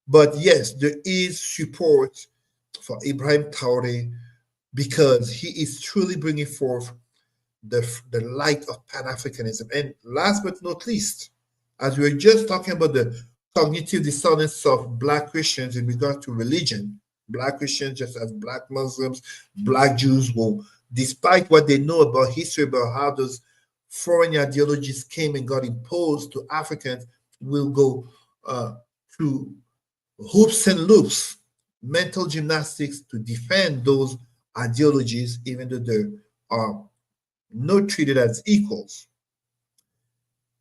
But yes, there is support for Ibrahim Traore because he is truly bringing forth the light of Pan-Africanism. And last but not least, as we were just talking about the cognitive dissonance of Black Christians in regard to religion, Black Christians, just as Black Muslims, Black Jews, will, despite what they know about history, about how those foreign ideologies came and got imposed to Africans, will go through hoops and loops, mental gymnastics to defend those ideologies, even though they are not treated as equals.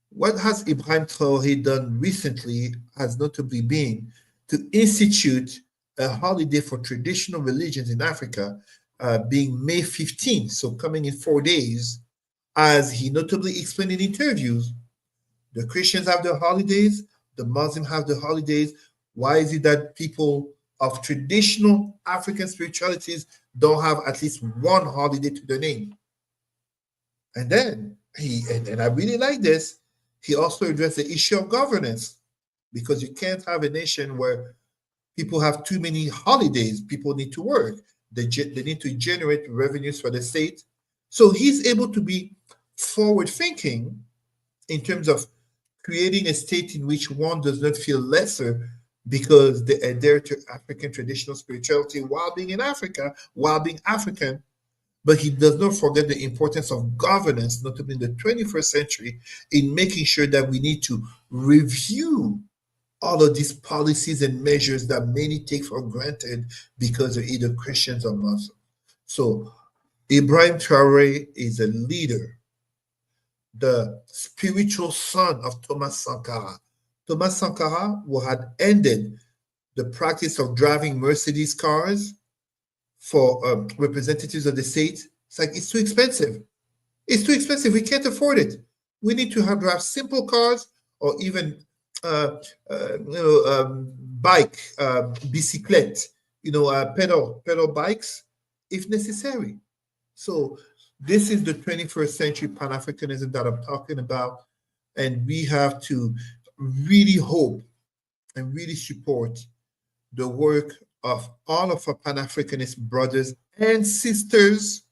What has Ibrahim Traore done recently has notably been to institute a holiday for traditional religions in Africa, being May 15th, so coming in 4 days, as he notably explained in interviews. The Christians have their holidays, the Muslims have their holidays. Why is it that people of traditional African spiritualities don't have at least one holiday to their name? And then and I really like this, he also addressed the issue of governance, because you can't have a nation where people have too many holidays. People need to work. They need to generate revenues for the state. So he's able to be forward thinking in terms of creating a state in which one does not feel lesser because they adhere to African traditional spirituality while being in Africa, while being African. But he does not forget the importance of governance, notably in the 21st century, in making sure that we need to review all of these policies and measures that many take for granted because they're either Christians or Muslims. So Ibrahim Traore is a leader, the spiritual son of Thomas Sankara. Thomas Sankara, who had ended the practice of driving Mercedes cars for representatives of the state. It's like, it's too expensive. It's too expensive. We can't afford it. We need to drive simple cars, or even bike, bicyclette, pedal bikes if necessary. So this is the 21st century Pan-Africanism that I'm talking about. And we have to really hope and really support the work of all of our Pan-Africanist brothers and sisters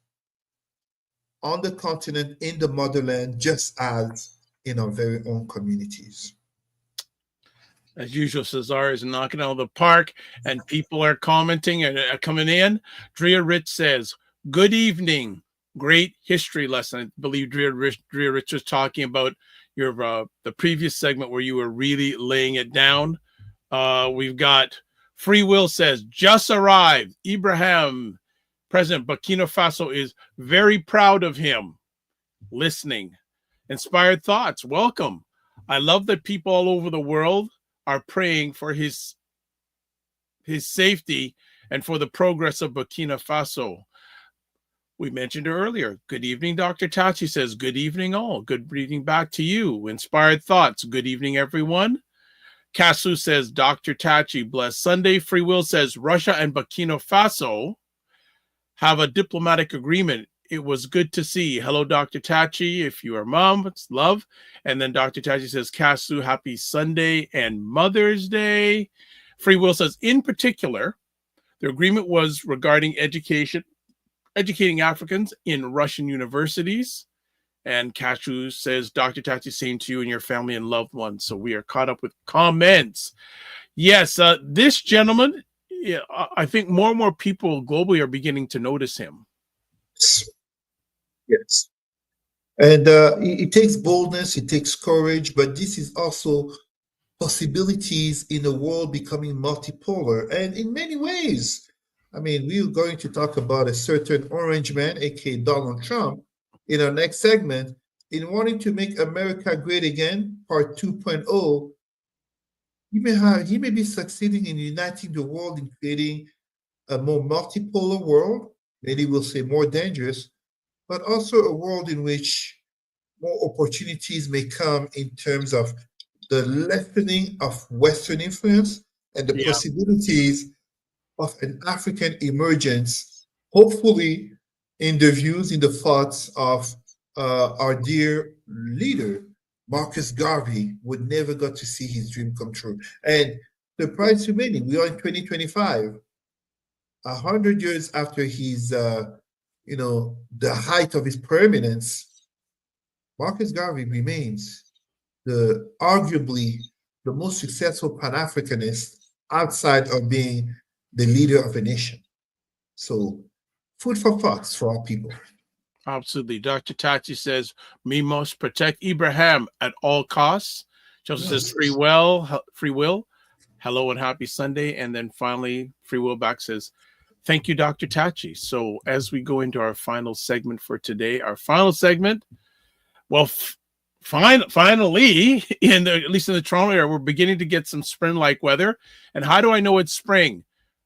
on the continent, in the motherland, just as in our very own communities. As usual, Cesar is knocking out of the park, and people are commenting and coming in. Drea Rich says, "Good evening. Great history lesson." I believe Drea Rich was talking about your the previous segment where you were really laying it down. We've got Free Will says, "Just arrived. Ibrahim, President Burkina Faso, is very proud of him." Listening. Inspired Thoughts, welcome. "I love that people all over the world are praying for his safety and for the progress of Burkina Faso." We mentioned her earlier. Good evening, Dr. Tachi says, "Good evening all. Good evening back to you." Inspired Thoughts, "Good evening, everyone." Kasu says, "Dr. Tachi, blessed Sunday." Free Will says, "Russia and Burkina Faso have a diplomatic agreement. It was good to see. Hello, Dr. Tachi. If you are mom, it's love." And then Dr. Tachi says, "Kasu, happy Sunday and Mother's Day." Free Will says, "In particular, the agreement was regarding educating Africans in Russian universities." And Kasu says, "Dr. Tachi, same to you and your family and loved ones." So we are caught up with comments. Yes, this gentleman, I think more and more people globally are beginning to notice him. Yes. And it takes boldness, it takes courage, but this is also possibilities in a world becoming multipolar. And in many ways, I mean, we're going to talk about a certain orange man, aka Donald Trump, in our next segment. in wanting to make America great again, part 2.0, he may be succeeding in uniting the world in creating a more multipolar world, many will say more dangerous, but also a world in which more opportunities may come in terms of the lessening of Western influence and the Yeah. possibilities of an African emergence, hopefully in the views, in the thoughts of our dear leader, Marcus Garvey, would never got to see his dream come true. And surprise to many, we are in 2025, 100 years after his, the height of his permanence. Marcus Garvey remains arguably the most successful Pan-Africanist outside of being the leader of a nation. So, food for thoughts for our people. Absolutely. Dr. Tachi says, we must protect Ibrahim at all costs. She also says, free will. Hello and happy Sunday. And then finally, Free Will back says, thank you, Dr. Tachi. So as we go into our final segment for today, well, finally, at least in the Toronto area, we're beginning to get some spring-like weather. And how do I know it's spring?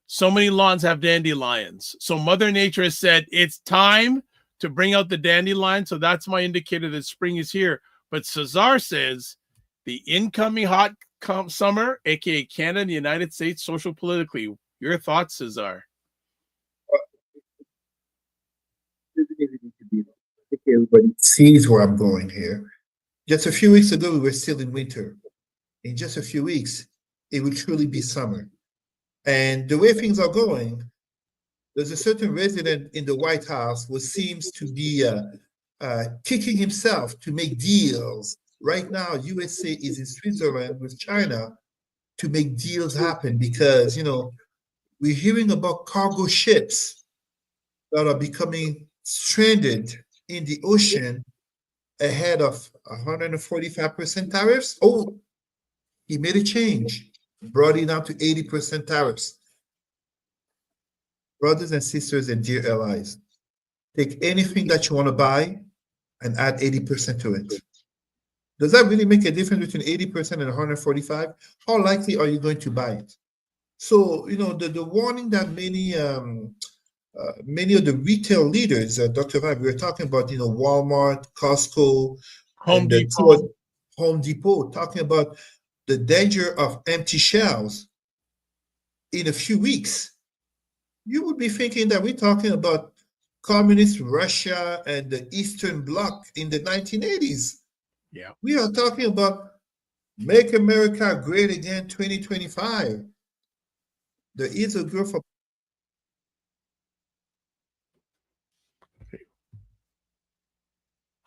So many lawns have dandelions. So Mother Nature has said, it's time to bring out the dandelion. So that's my indicator that spring is here. But Cesar says the incoming hot summer, aka Canada and the United States, social politically. Your thoughts, Cesar? I think everybody sees where I'm going here. Just a few weeks ago, we were still in winter. In just a few weeks, it will truly be summer. And the way things are going, there's a certain resident in the White House who seems to be kicking himself to make deals. Right now, USA is in Switzerland with China to make deals happen because, we're hearing about cargo ships that are becoming stranded in the ocean ahead of 145% tariffs. Oh, he made a change, brought it down to 80% tariffs. Brothers and sisters and dear allies, take anything that you want to buy and add 80% to it. Does that really make a difference between 80% and 145? How likely are you going to buy it? So, the warning that many of the retail leaders, Dr. Vibe, we were talking about, Walmart, Costco, Home Depot. Home Depot, talking about the danger of empty shelves in a few weeks. You would be thinking that we're talking about communist Russia and the Eastern Bloc in the 1980s. Yeah. We are talking about Make America Great Again 2025. There is a growth of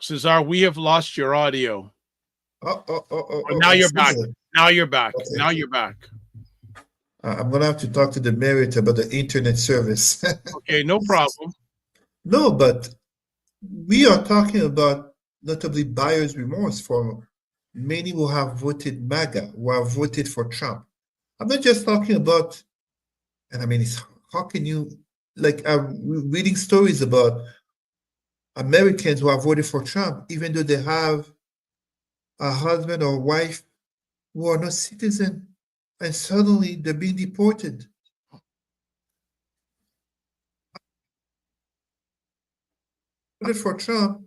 Cesar, we have lost your audio. Now you're back. Now you're back. Okay. Now you're back. I'm going to have to talk to the Merit about the internet service. Okay, no problem. No, but we are talking about notably buyer's remorse for many who have voted MAGA, who have voted for Trump. I'm not just talking about, and I mean, how can you, I'm reading stories about Americans who have voted for Trump, even though they have a husband or wife who are not citizens, and suddenly they're being deported. Voted for Trump,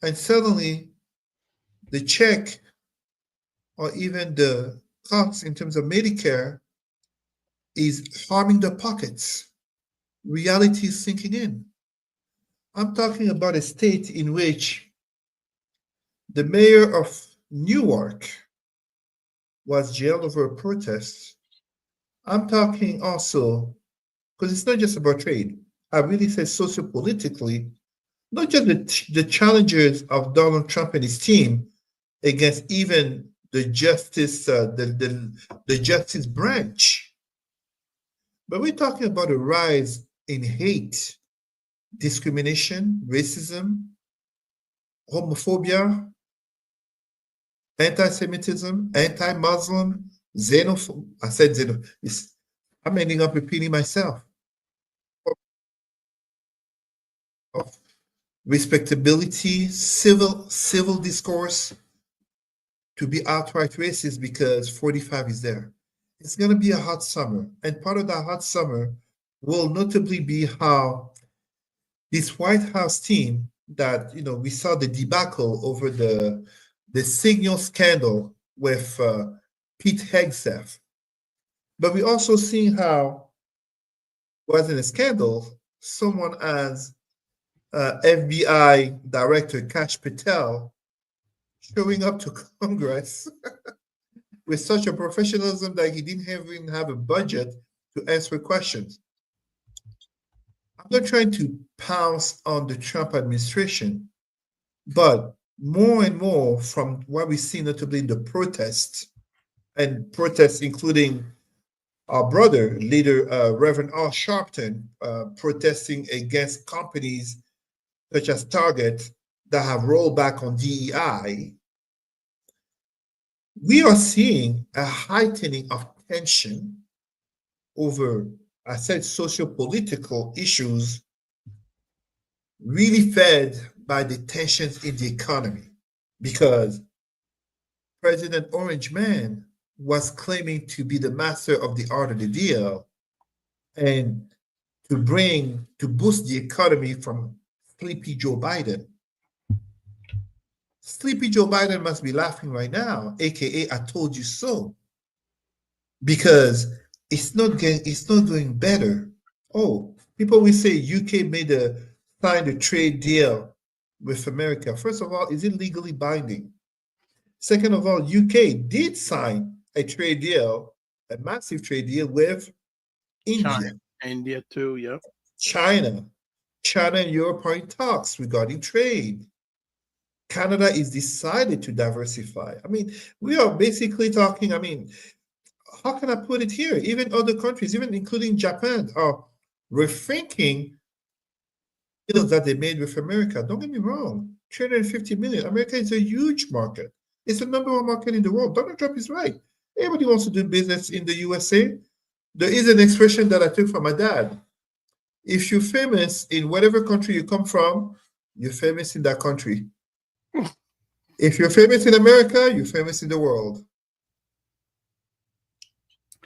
and suddenly the check or even the costs in terms of Medicare is harming the pockets. Reality is sinking in. I'm talking about a state in which the mayor of Newark was jailed over a protest. I'm talking also, because it's not just about trade, I really say socio-politically, not just the challenges of Donald Trump and his team against even the justice, the justice branch, but we're talking about a rise in hate, discrimination, racism, homophobia, anti-Semitism, anti-Muslim, xenophobia. I said xenophobia. I'm ending up repeating myself. respectability, civil discourse, to be outright racist because 45 is there. It's going to be a hot summer. And part of that hot summer will notably be how this White House team that, we saw the debacle over the signal scandal with Pete Hegseth. But we also see how, wasn't a scandal, someone as FBI Director Kash Patel showing up to Congress with such a professionalism that he didn't even have a budget to answer questions. I'm not trying to pounce on the Trump administration, but more and more from what we see notably in the protests, and protests including our brother, leader Reverend Al Sharpton, protesting against companies such as Target that have rolled back on DEI, we are seeing a heightening of tension over, I said, socio-political issues really fed by the tensions in the economy, because President Orange Man was claiming to be the master of the art of the deal and to boost the economy from Sleepy Joe Biden. Sleepy Joe Biden must be laughing right now, aka I told you so, because it's not going better. Oh, people will say UK signed a trade deal with America. First of all, is it legally binding? Second of all, UK did sign a trade deal, a massive trade deal with India. China. India too, yep. China and Europe are in talks regarding trade. Canada is decided to diversify. I mean, we are basically talking, how can I put it here? Even other countries, even including Japan, are rethinking deals that they made with America. Don't get me wrong, 350 million. America is a huge market. It's the number one market in the world. Donald Trump is right. Everybody wants to do business in the USA. There is an expression that I took from my dad. If you're famous in whatever country you come from, you're famous in that country. If you're famous in America, you're famous in the world.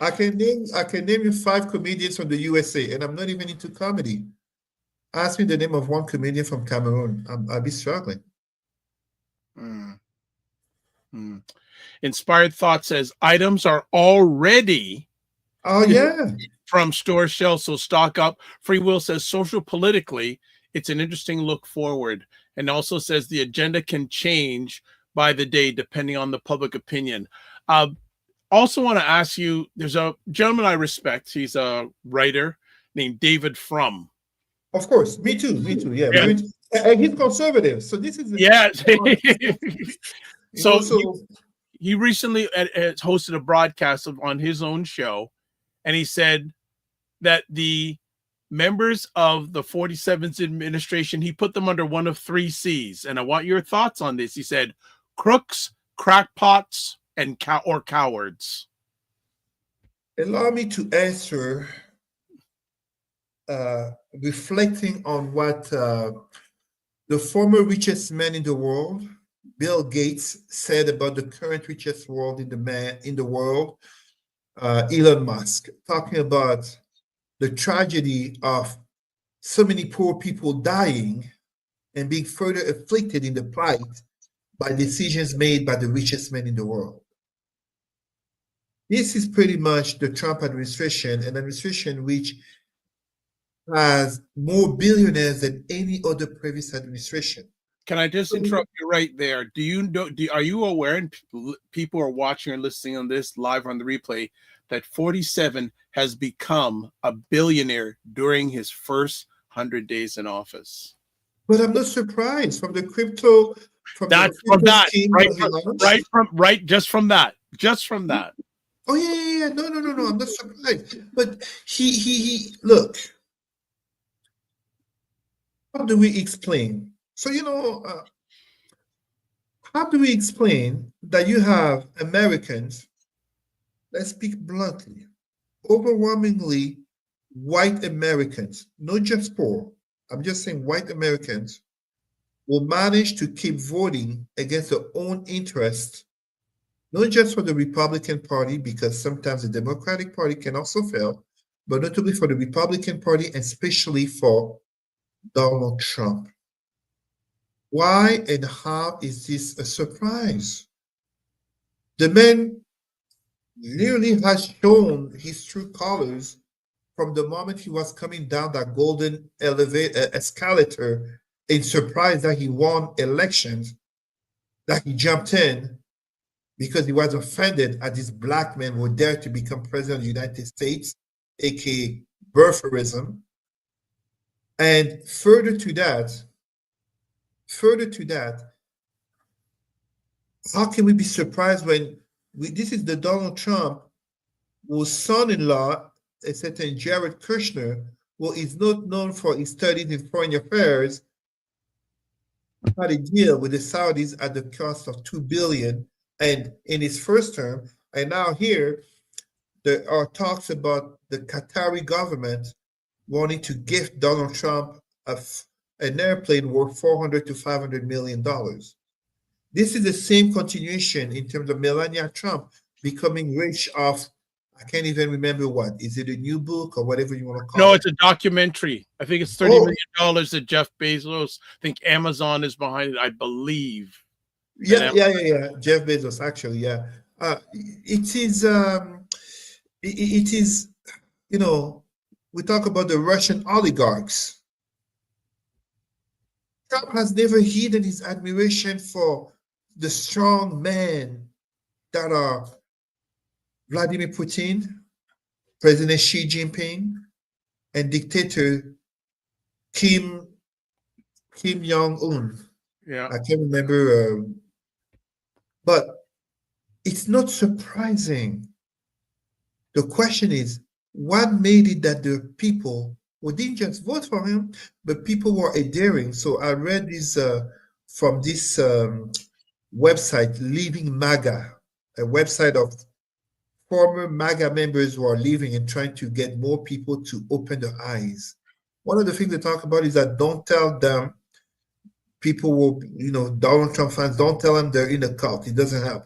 I can name you 5 comedians from the USA, and I'm not even into comedy. Ask me the name of one comedian from Cameroon. I'll be struggling. Inspired Thought says items are already from store shelves, so stock up. Free Will says social politically, it's an interesting look forward, and also says the agenda can change by the day depending on the public opinion. Also want to ask you, there's a gentleman I respect. He's a writer named David Frum. Of course, me too. Yeah. And he's conservative, so this is So he recently has hosted a broadcast on his own show, and he said that the members of the 47th administration, he put them under one of 3 C's, and I want your thoughts on this. He said crooks, crackpots, and cowards. Allow me to answer reflecting on what the former richest man in the world, Bill Gates, said about the current richest world in the world, Elon Musk, talking about the tragedy of so many poor people dying and being further afflicted in the plight by decisions made by the richest man in the world. This is pretty much the Trump administration, an administration which has more billionaires than any other previous administration. Can I just interrupt you right there? Do you know? Are you aware, and people are watching or listening on this live on the replay, that 47 has become a billionaire during his first 100 days in office? But I'm not surprised from the crypto. Just from that. Oh yeah. No. I'm not surprised. But he look. How do we explain? So how do we explain that you have Americans? Let's speak bluntly. Overwhelmingly white Americans, not just poor. I'm just saying white Americans will manage to keep voting against their own interest, not just for the Republican Party, because sometimes the Democratic Party can also fail, but notably for the Republican Party and especially for Donald Trump. Why and how is this a surprise? The man literally has shown his true colors from the moment he was coming down that golden escalator in surprise that he won elections, that he jumped in because he was offended at this black man who dared to become president of the United States, aka birtherism. And further to that, how can we be surprised when this is the Donald Trump whose son-in-law, a certain Jared Kushner, who is not known for his studies in foreign affairs, had a deal with the Saudis at the cost of $2 billion, and in his first term, and now here there are talks about the Qatari government wanting to gift Donald Trump an airplane worth $400 to $500 million. This is the same continuation in terms of Melania Trump becoming rich off, I can't even remember what. Is it a new book or whatever you want to call it? No, it's a documentary. I think it's $30 million that Jeff Bezos, I think Amazon is behind it, I believe. Yeah. Jeff Bezos, actually, yeah. It is, you know, we talk about the Russian oligarchs. Trump has never hidden his admiration for the strong men that are Vladimir Putin, President Xi Jinping, and dictator Kim Jong-un. Yeah. I can't remember, but it's not surprising. The question is, what made it that the people who didn't just vote for him, but people were adhering? So I read this from this website, Leaving MAGA, a website of former MAGA members who are leaving and trying to get more people to open their eyes. One of the things they talk about is that don't tell them, people will, you know, Donald Trump fans, don't tell them they're in a cult. It doesn't help.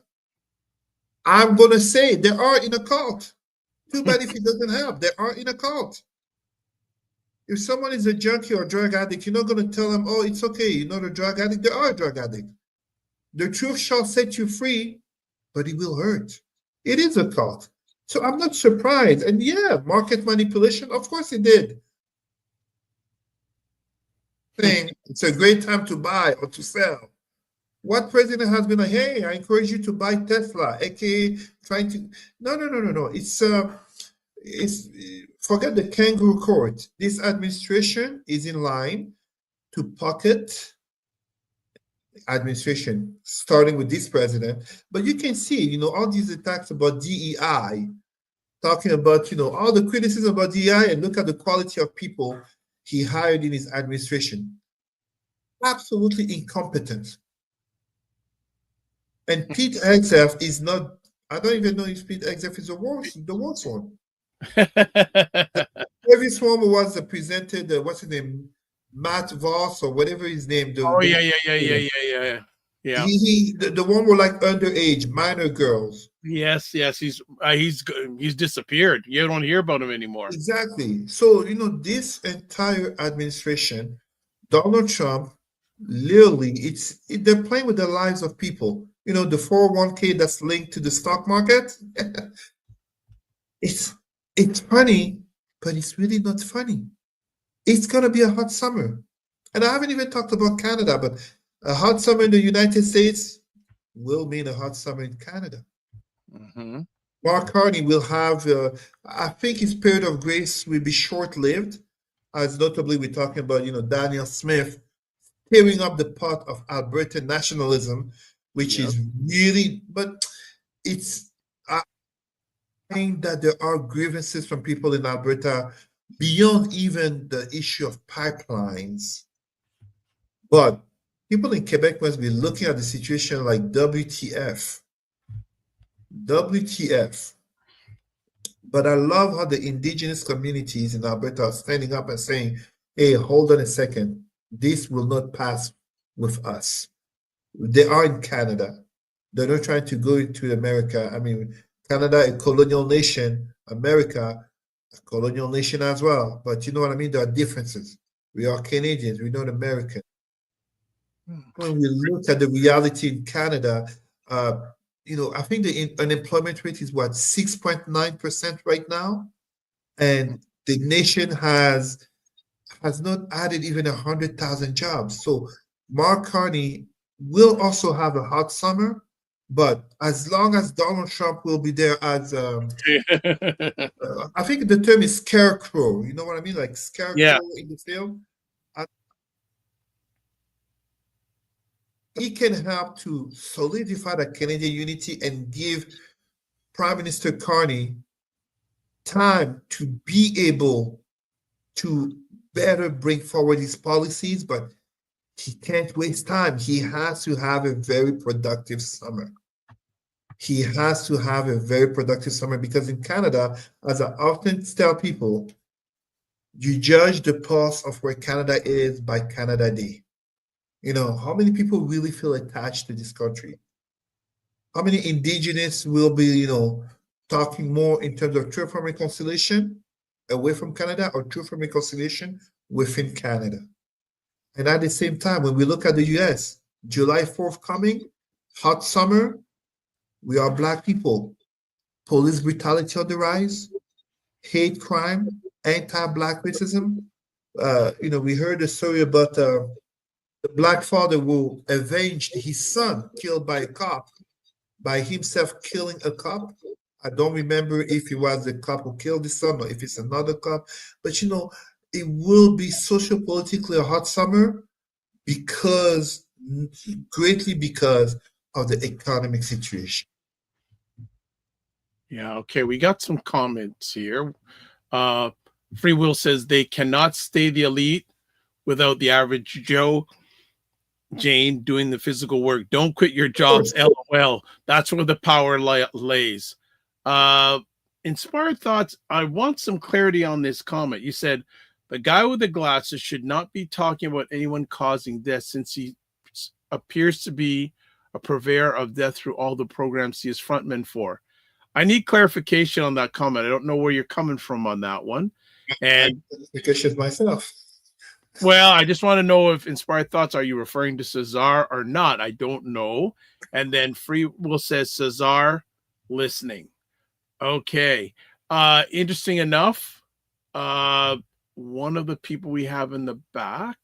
I'm going to say they are in a cult. Too bad if it doesn't help. They are in a cult. If someone is a junkie or drug addict, you're not going to tell them, oh, it's okay, you're not a drug addict. They are a drug addict. The truth shall set you free, but it will hurt. It is a cult. So I'm not surprised. And yeah, market manipulation, of course it did. Saying it's a great time to buy or to sell. What president has been like, hey, I encourage you to buy Tesla, aka trying to, no. It's forget the kangaroo court. This administration is in line to pocket administration, starting with this president. But you can see, you know, all these attacks about DEI, talking about, you know, all the criticism about DEI, and look at the quality of people he hired in his administration. Absolutely incompetent. And Pete Hegseth is not, I don't even know if Pete Hegseth is the worst one. Previous one was presented, what's his name? Matt Voss or whatever his name. Yeah. He the one were like underage, minor girls. Yes, he's disappeared. You don't hear about him anymore. Exactly. So, you know, this entire administration, Donald Trump, literally, they're playing with the lives of people. You know, the 401k that's linked to the stock market. It's funny, but it's really not funny. It's going to be a hot summer. And I haven't even talked about Canada, but a hot summer in the United States will mean a hot summer in Canada. Mm-hmm. Mark Carney will have, I think his period of grace will be short-lived, as notably we're talking about, you know, Daniel Smith tearing up the pot of Alberta nationalism, which is really, but it's, I think that there are grievances from people in Alberta beyond even the issue of pipelines. But people in Quebec must be looking at the situation like WTF. WTF. But I love how the indigenous communities in Alberta are standing up and saying, hey, hold on a second. This will not pass with us. They are in Canada. They're not trying to go into America. I mean, Canada, a colonial nation, America, a colonial nation as well. But you know what I mean? There are differences. We are Canadians, we're not American. When we look at the reality in Canada, I think the unemployment rate is what, 6.9% right now? And the nation has not added even 100,000 jobs. So Mark Carney will also have a hot summer, but as long as Donald Trump will be there as, I think the term is scarecrow. You know what I mean? Like scarecrow Yeah. in the field. He can help to solidify the Canadian unity and give Prime Minister Carney time to be able to better bring forward his policies, but he can't waste time. He has to have a very productive summer. He has to have a very productive summer because in Canada, as I often tell people, you judge the pulse of where Canada is by Canada Day. You know, how many people really feel attached to this country? How many Indigenous will be, talking more in terms of truth and reconciliation away from Canada or truth and reconciliation within Canada? And at the same time, when we look at the US, July 4th coming, hot summer, we are Black people. Police brutality on the rise, hate crime, anti-Black racism. We heard the story about the Black father who avenged his son killed by a cop, by himself killing a cop. I don't remember if it was the cop who killed his son or if it's another cop. But it will be socio-politically a hot summer greatly because of the economic situation. Yeah, okay. We got some comments here. Free Will says they cannot stay the elite without the average Joe Jane doing the physical work. Don't quit your jobs, LOL. That's where the power lays. Inspired Thoughts, I want some clarity on this comment. You said the guy with the glasses should not be talking about anyone causing death since he appears to be a purveyor of death through all the programs he is frontman for. I need clarification on that comment. I don't know where you're coming from on that one. And because myself. Well, I just want to know if Inspired Thoughts, are you referring to Cesar or not? I don't know. And then Free Will says Cesar listening. Okay. Interesting enough. One of the people we have in the back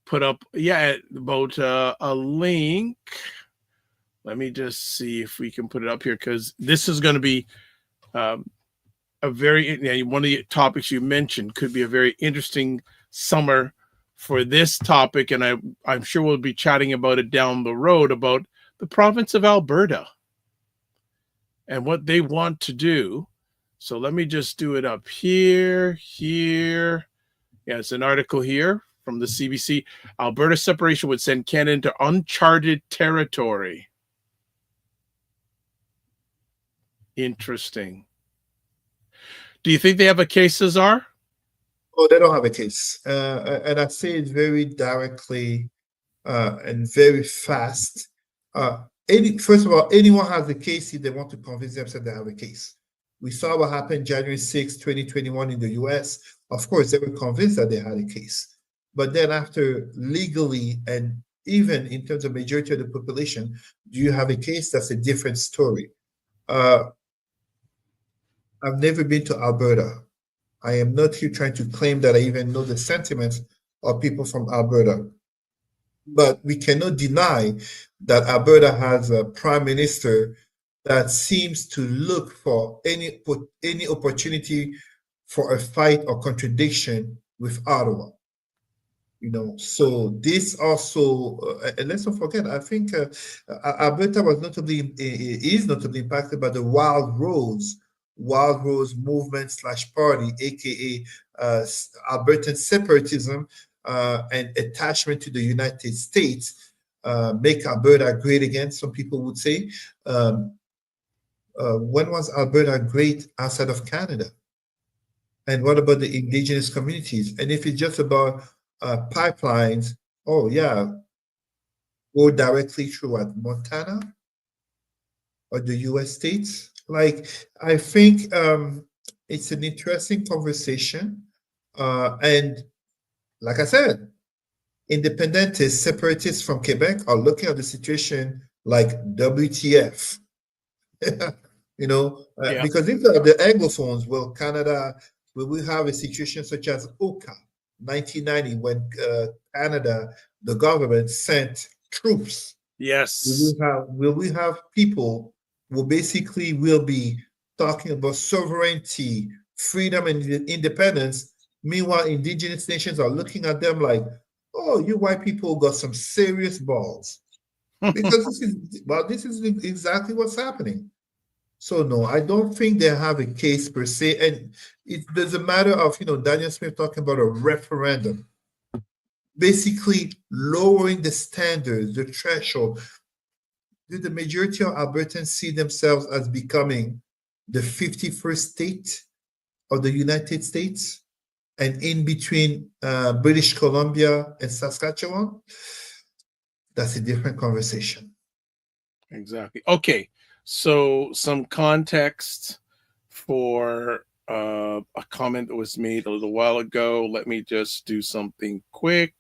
put up, about a link. Let me just see if we can put it up here, because this is going to be one of the topics you mentioned could be a very interesting summer for this topic, and I'm sure we'll be chatting about it down the road, about the province of Alberta and what they want to do. So let me just do it up here. Yeah, it's an article here from the CBC. Alberta separation would send Canada into uncharted territory. Interesting. Do you think they have a case, Cesar? Oh, they don't have a case. And I say it very directly and very fast. First of all, anyone has a case if they want to convince themselves they have a case. We saw what happened January 6, 2021 in the US. Of course, they were convinced that they had a case. But then after legally and even in terms of majority of the population, do you have a case? That's a different story. I've never been to Alberta. I am not here trying to claim that I even know the sentiments of people from Alberta. But we cannot deny that Alberta has a prime minister that seems to look for any opportunity for a fight or contradiction with Ottawa. So this also, and let's not forget, I think Alberta is notably impacted by the Wild Rose movement / party, aka Albertan separatism and attachment to the United States, make Alberta great again, some people would say. When was Alberta great outside of Canada? And what about the Indigenous communities? And if it's just about pipelines, oh yeah, go directly through what, Montana or the US states? Like, I think it's an interesting conversation. And like I said, independentists, separatists from Quebec are looking at the situation like WTF. Yeah. Because if the Anglophones, well, Canada, will we have a situation such as Oka, 1990, when Canada, the government sent troops? Yes. Will we have people who basically will be talking about sovereignty, freedom, and independence? Meanwhile, indigenous nations are looking at them like, oh, you white people got some serious balls. Because this is exactly what's happening. So no, I don't think they have a case per se. And there's a matter of, Daniel Smith talking about a referendum, basically lowering the standards, the threshold. Do the majority of Albertans see themselves as becoming the 51st state of the United States, and in between British Columbia and Saskatchewan? That's a different conversation. Exactly. Okay. So some context for a comment that was made a little while ago. Let me just do something quick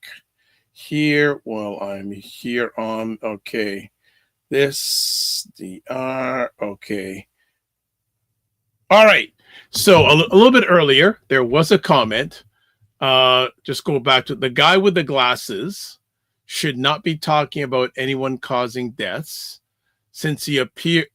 here while I'm here on, okay. This, DR, okay. All right. So a little bit earlier, there was a comment. Just go back to the guy with the glasses should not be talking about anyone causing deaths, since he appears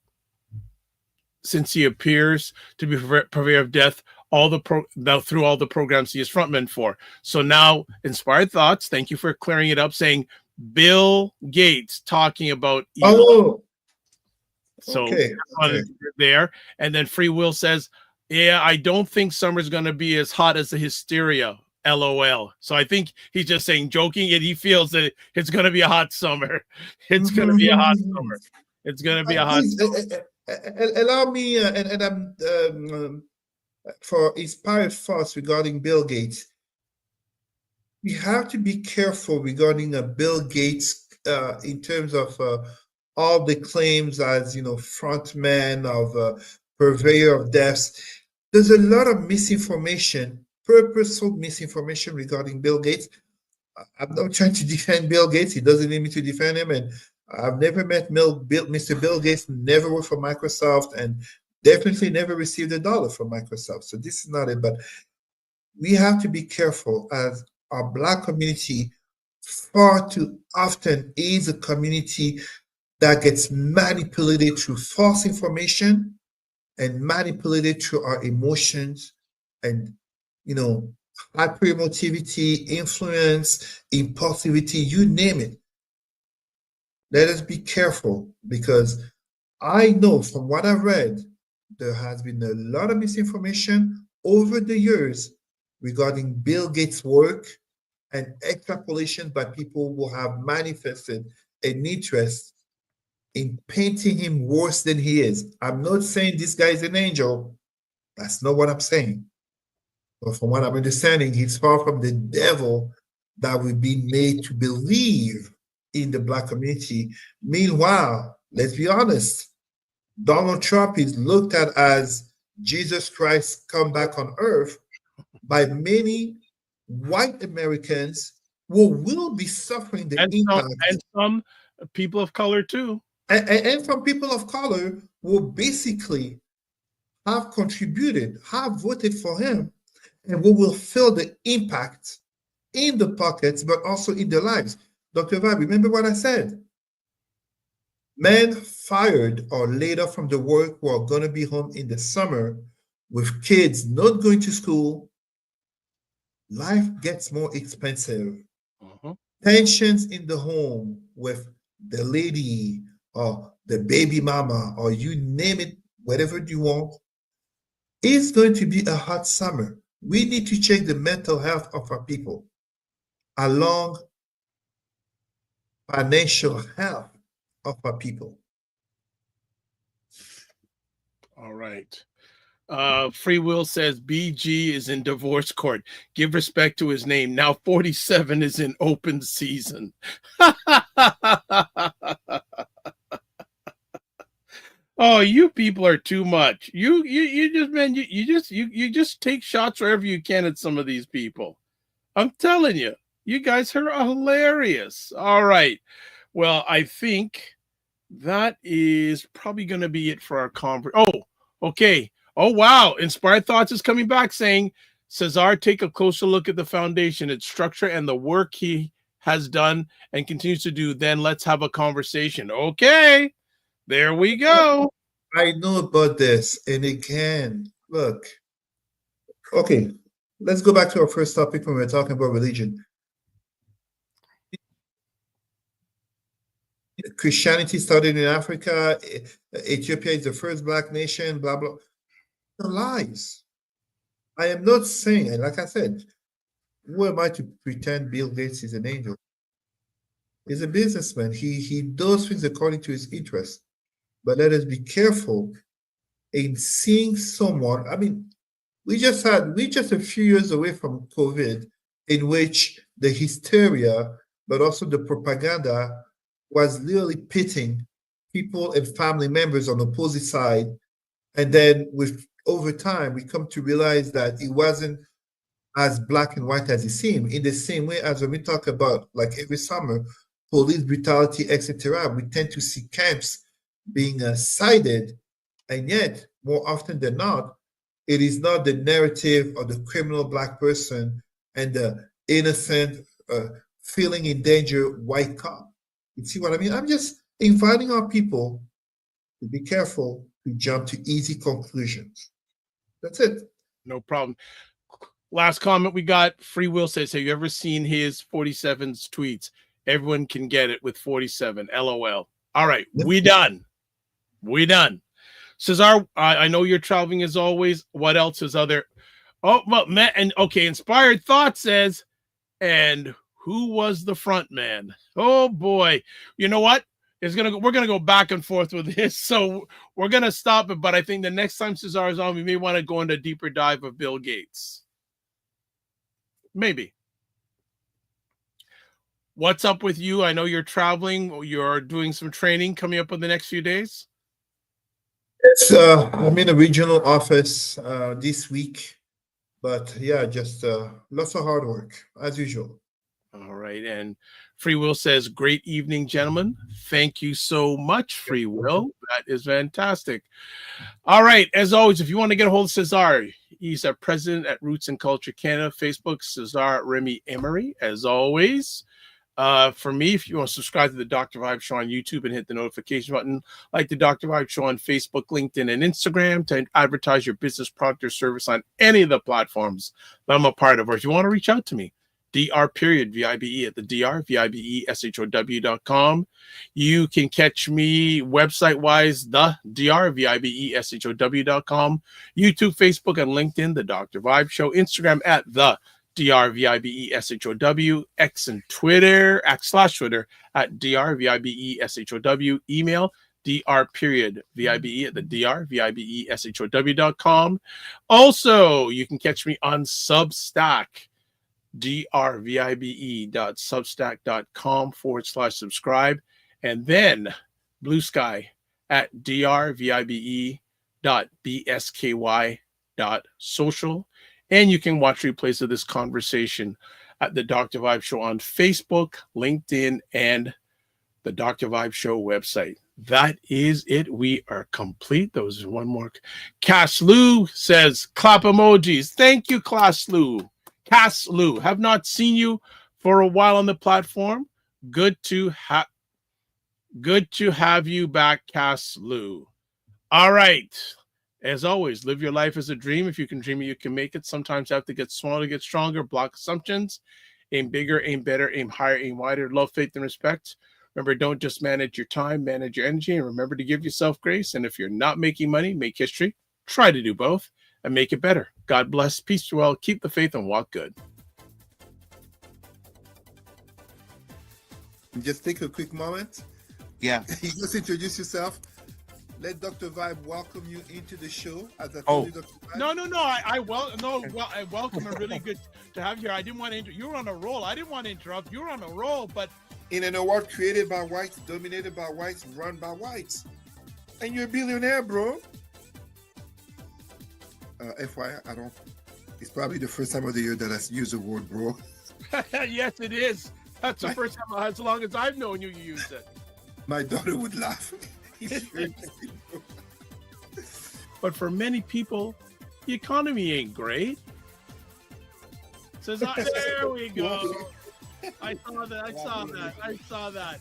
to be purveyor of death through all the programs he is frontman for. So now, Inspired Thoughts, thank you for clearing it up, saying Bill Gates talking about Elon. Oh, so okay. There. And then Free Will says, yeah, I don't think summer's going to be as hot as the hysteria. LOL. So I think he's just saying joking, and he feels that it's going to be a hot summer. It's going to be a hot summer. It's going to be a hot summer. Allow me, and I'm for Inspired Thoughts regarding Bill Gates. We have to be careful regarding Bill Gates in terms of all the claims as frontman of purveyor of deaths. There's a lot of misinformation, purposeful misinformation regarding Bill Gates. I'm not trying to defend Bill Gates. He doesn't need me to defend him. And I've never met Mr. Bill Gates, never worked for Microsoft, and definitely never received $1 from Microsoft. So this is not it. But we have to be careful, as our Black community far too often is a community that gets manipulated through false information and manipulated through our emotions and, hyperemotivity, influence, impulsivity, you name it. Let us be careful, because I know from what I've read, there has been a lot of misinformation over the years regarding Bill Gates' work and extrapolation by people who have manifested an interest in painting him worse than he is. I'm not saying this guy is an angel. That's not what I'm saying. But from what I'm understanding, he's far from the devil that we've been made to believe in the Black community. Meanwhile, let's be honest, Donald Trump is looked at as Jesus Christ come back on earth by many white Americans who will be suffering the impact. And some people of color too. And from people of color who basically have contributed, have voted for him, and who will feel the impact in the pockets, but also in their lives. Dr. Vibe, remember what I said? Men fired or laid off from the work who are going to be home in the summer with kids not going to school, life gets more expensive. Tensions in the home with the lady or the baby mama, or you name it, whatever you want. It's going to be a hot summer. We need to check the mental health of our people along financial health of our people. All right. Free Will says BG is in divorce court. Give respect to his name. Now 47 is in open season. Oh, you people are too much. You just, man, you just take shots wherever you can at some of these people. I'm telling you, you guys are hilarious. All right. Well, I think that is probably going to be it for our conference. Oh, okay. Oh, wow. Inspired Thoughts is coming back saying, Cesar, take a closer look at the foundation, its structure, and the work he has done and continues to do. Then let's have a conversation. Okay. There we go. I know about this. And again, look. Okay. Let's go back to our first topic when we were talking about religion. Christianity started in Africa. Ethiopia is the first black nation, blah, blah. The lies. I am not saying, and like I said, who am I to pretend Bill Gates is an angel? He's a businessman. He does things according to his interests. But let us be careful in seeing someone. I mean, we just a few years away from COVID, in which the hysteria, but also the propaganda, was literally pitting people and family members on the opposite side. And then over time, we come to realize that it wasn't as black and white as it seemed. In the same way as when we talk about, like every summer, police brutality, etc., we tend to see camps being cited, and yet, more often than not, it is not the narrative of the criminal black person and the innocent, feeling in danger white cop. You see what I mean? I'm just inviting our people to be careful to jump to easy conclusions. That's it. No problem. Last comment we got, Free Will says, have you ever seen his 47's tweets? Everyone can get it with 47. LOL. All right, we done. We done. Cesar, I know you're traveling as always. What else is other? Oh, well, man, and okay, Inspired Thought says, and who was the front man? Oh boy. You know what? We're gonna go back and forth with this. So we're gonna stop it, but I think the next time Cesar is on, we may want to go into a deeper dive of Bill Gates. Maybe. What's up with you? I know you're traveling. You're doing some training coming up in the next few days. I'm in a regional office this week, but yeah, just lots of hard work as usual. All right. And Free Will says, great evening, gentlemen. Thank you so much, Free Will. That is fantastic. All right. As always, if you want to get a hold of Cesar, he's a president at Roots and Culture Canada, Facebook, Cesar Remy Emery, as always. For me, if you want to subscribe to the Dr. Vibe Show on YouTube and hit the notification button, like the Dr. Vibe Show on Facebook, LinkedIn, and Instagram to advertise your business, product, or service on any of the platforms that I'm a part of. Or if you want to reach out to me, Dr.Vibe at the drvibeshow.com. You can catch me website-wise, the drvibeshow.com, YouTube, Facebook, and LinkedIn, the Dr. Vibe Show, Instagram at the DRVIBESHOW, X and Twitter, /Twitter at DRVIBESHOW, email dr.vibe at the drvibeshow.com. Also, you can catch me on Substack, drvibe.substack.com/subscribe, and then Blue Sky at drvibe.bsky.social. And you can watch replays of this conversation at the Dr. Vibe Show on Facebook, LinkedIn, and the Dr. Vibe Show website. That is it. We are complete. There was one more. Cass Lou says, clap emojis. Thank you, Cass Lou. Cass Lou, have not seen you for a while on the platform. Good to have you back, Cass Lou. All right. As always, live your life as a dream. If you can dream it, you can make it. Sometimes you have to get smaller to get stronger. Block assumptions. Aim bigger, aim better, aim higher, aim wider. Love, faith, and respect. Remember, don't just manage your time, manage your energy. And remember to give yourself grace. And if you're not making money, make history. Try to do both and make it better. God bless. Peace to all. Keep the faith and walk good. Just take a quick moment. Yeah. You just introduce yourself. Let Dr. Vibe welcome you into the show. As I told you, Dr. Vibe. No. I welcome. I'm really good to have you here. I didn't want to you were on a roll. I didn't want to interrupt. You were on a roll, but in an award created by whites, dominated by whites, run by whites. And you're a billionaire, bro. FYI, I don't. It's probably the first time of the year that I use the word bro. Yes, it is. That's the first time, as long as I've known you, you used it. My daughter would laugh. But for many people, the economy ain't great. Says, there we go. I saw that.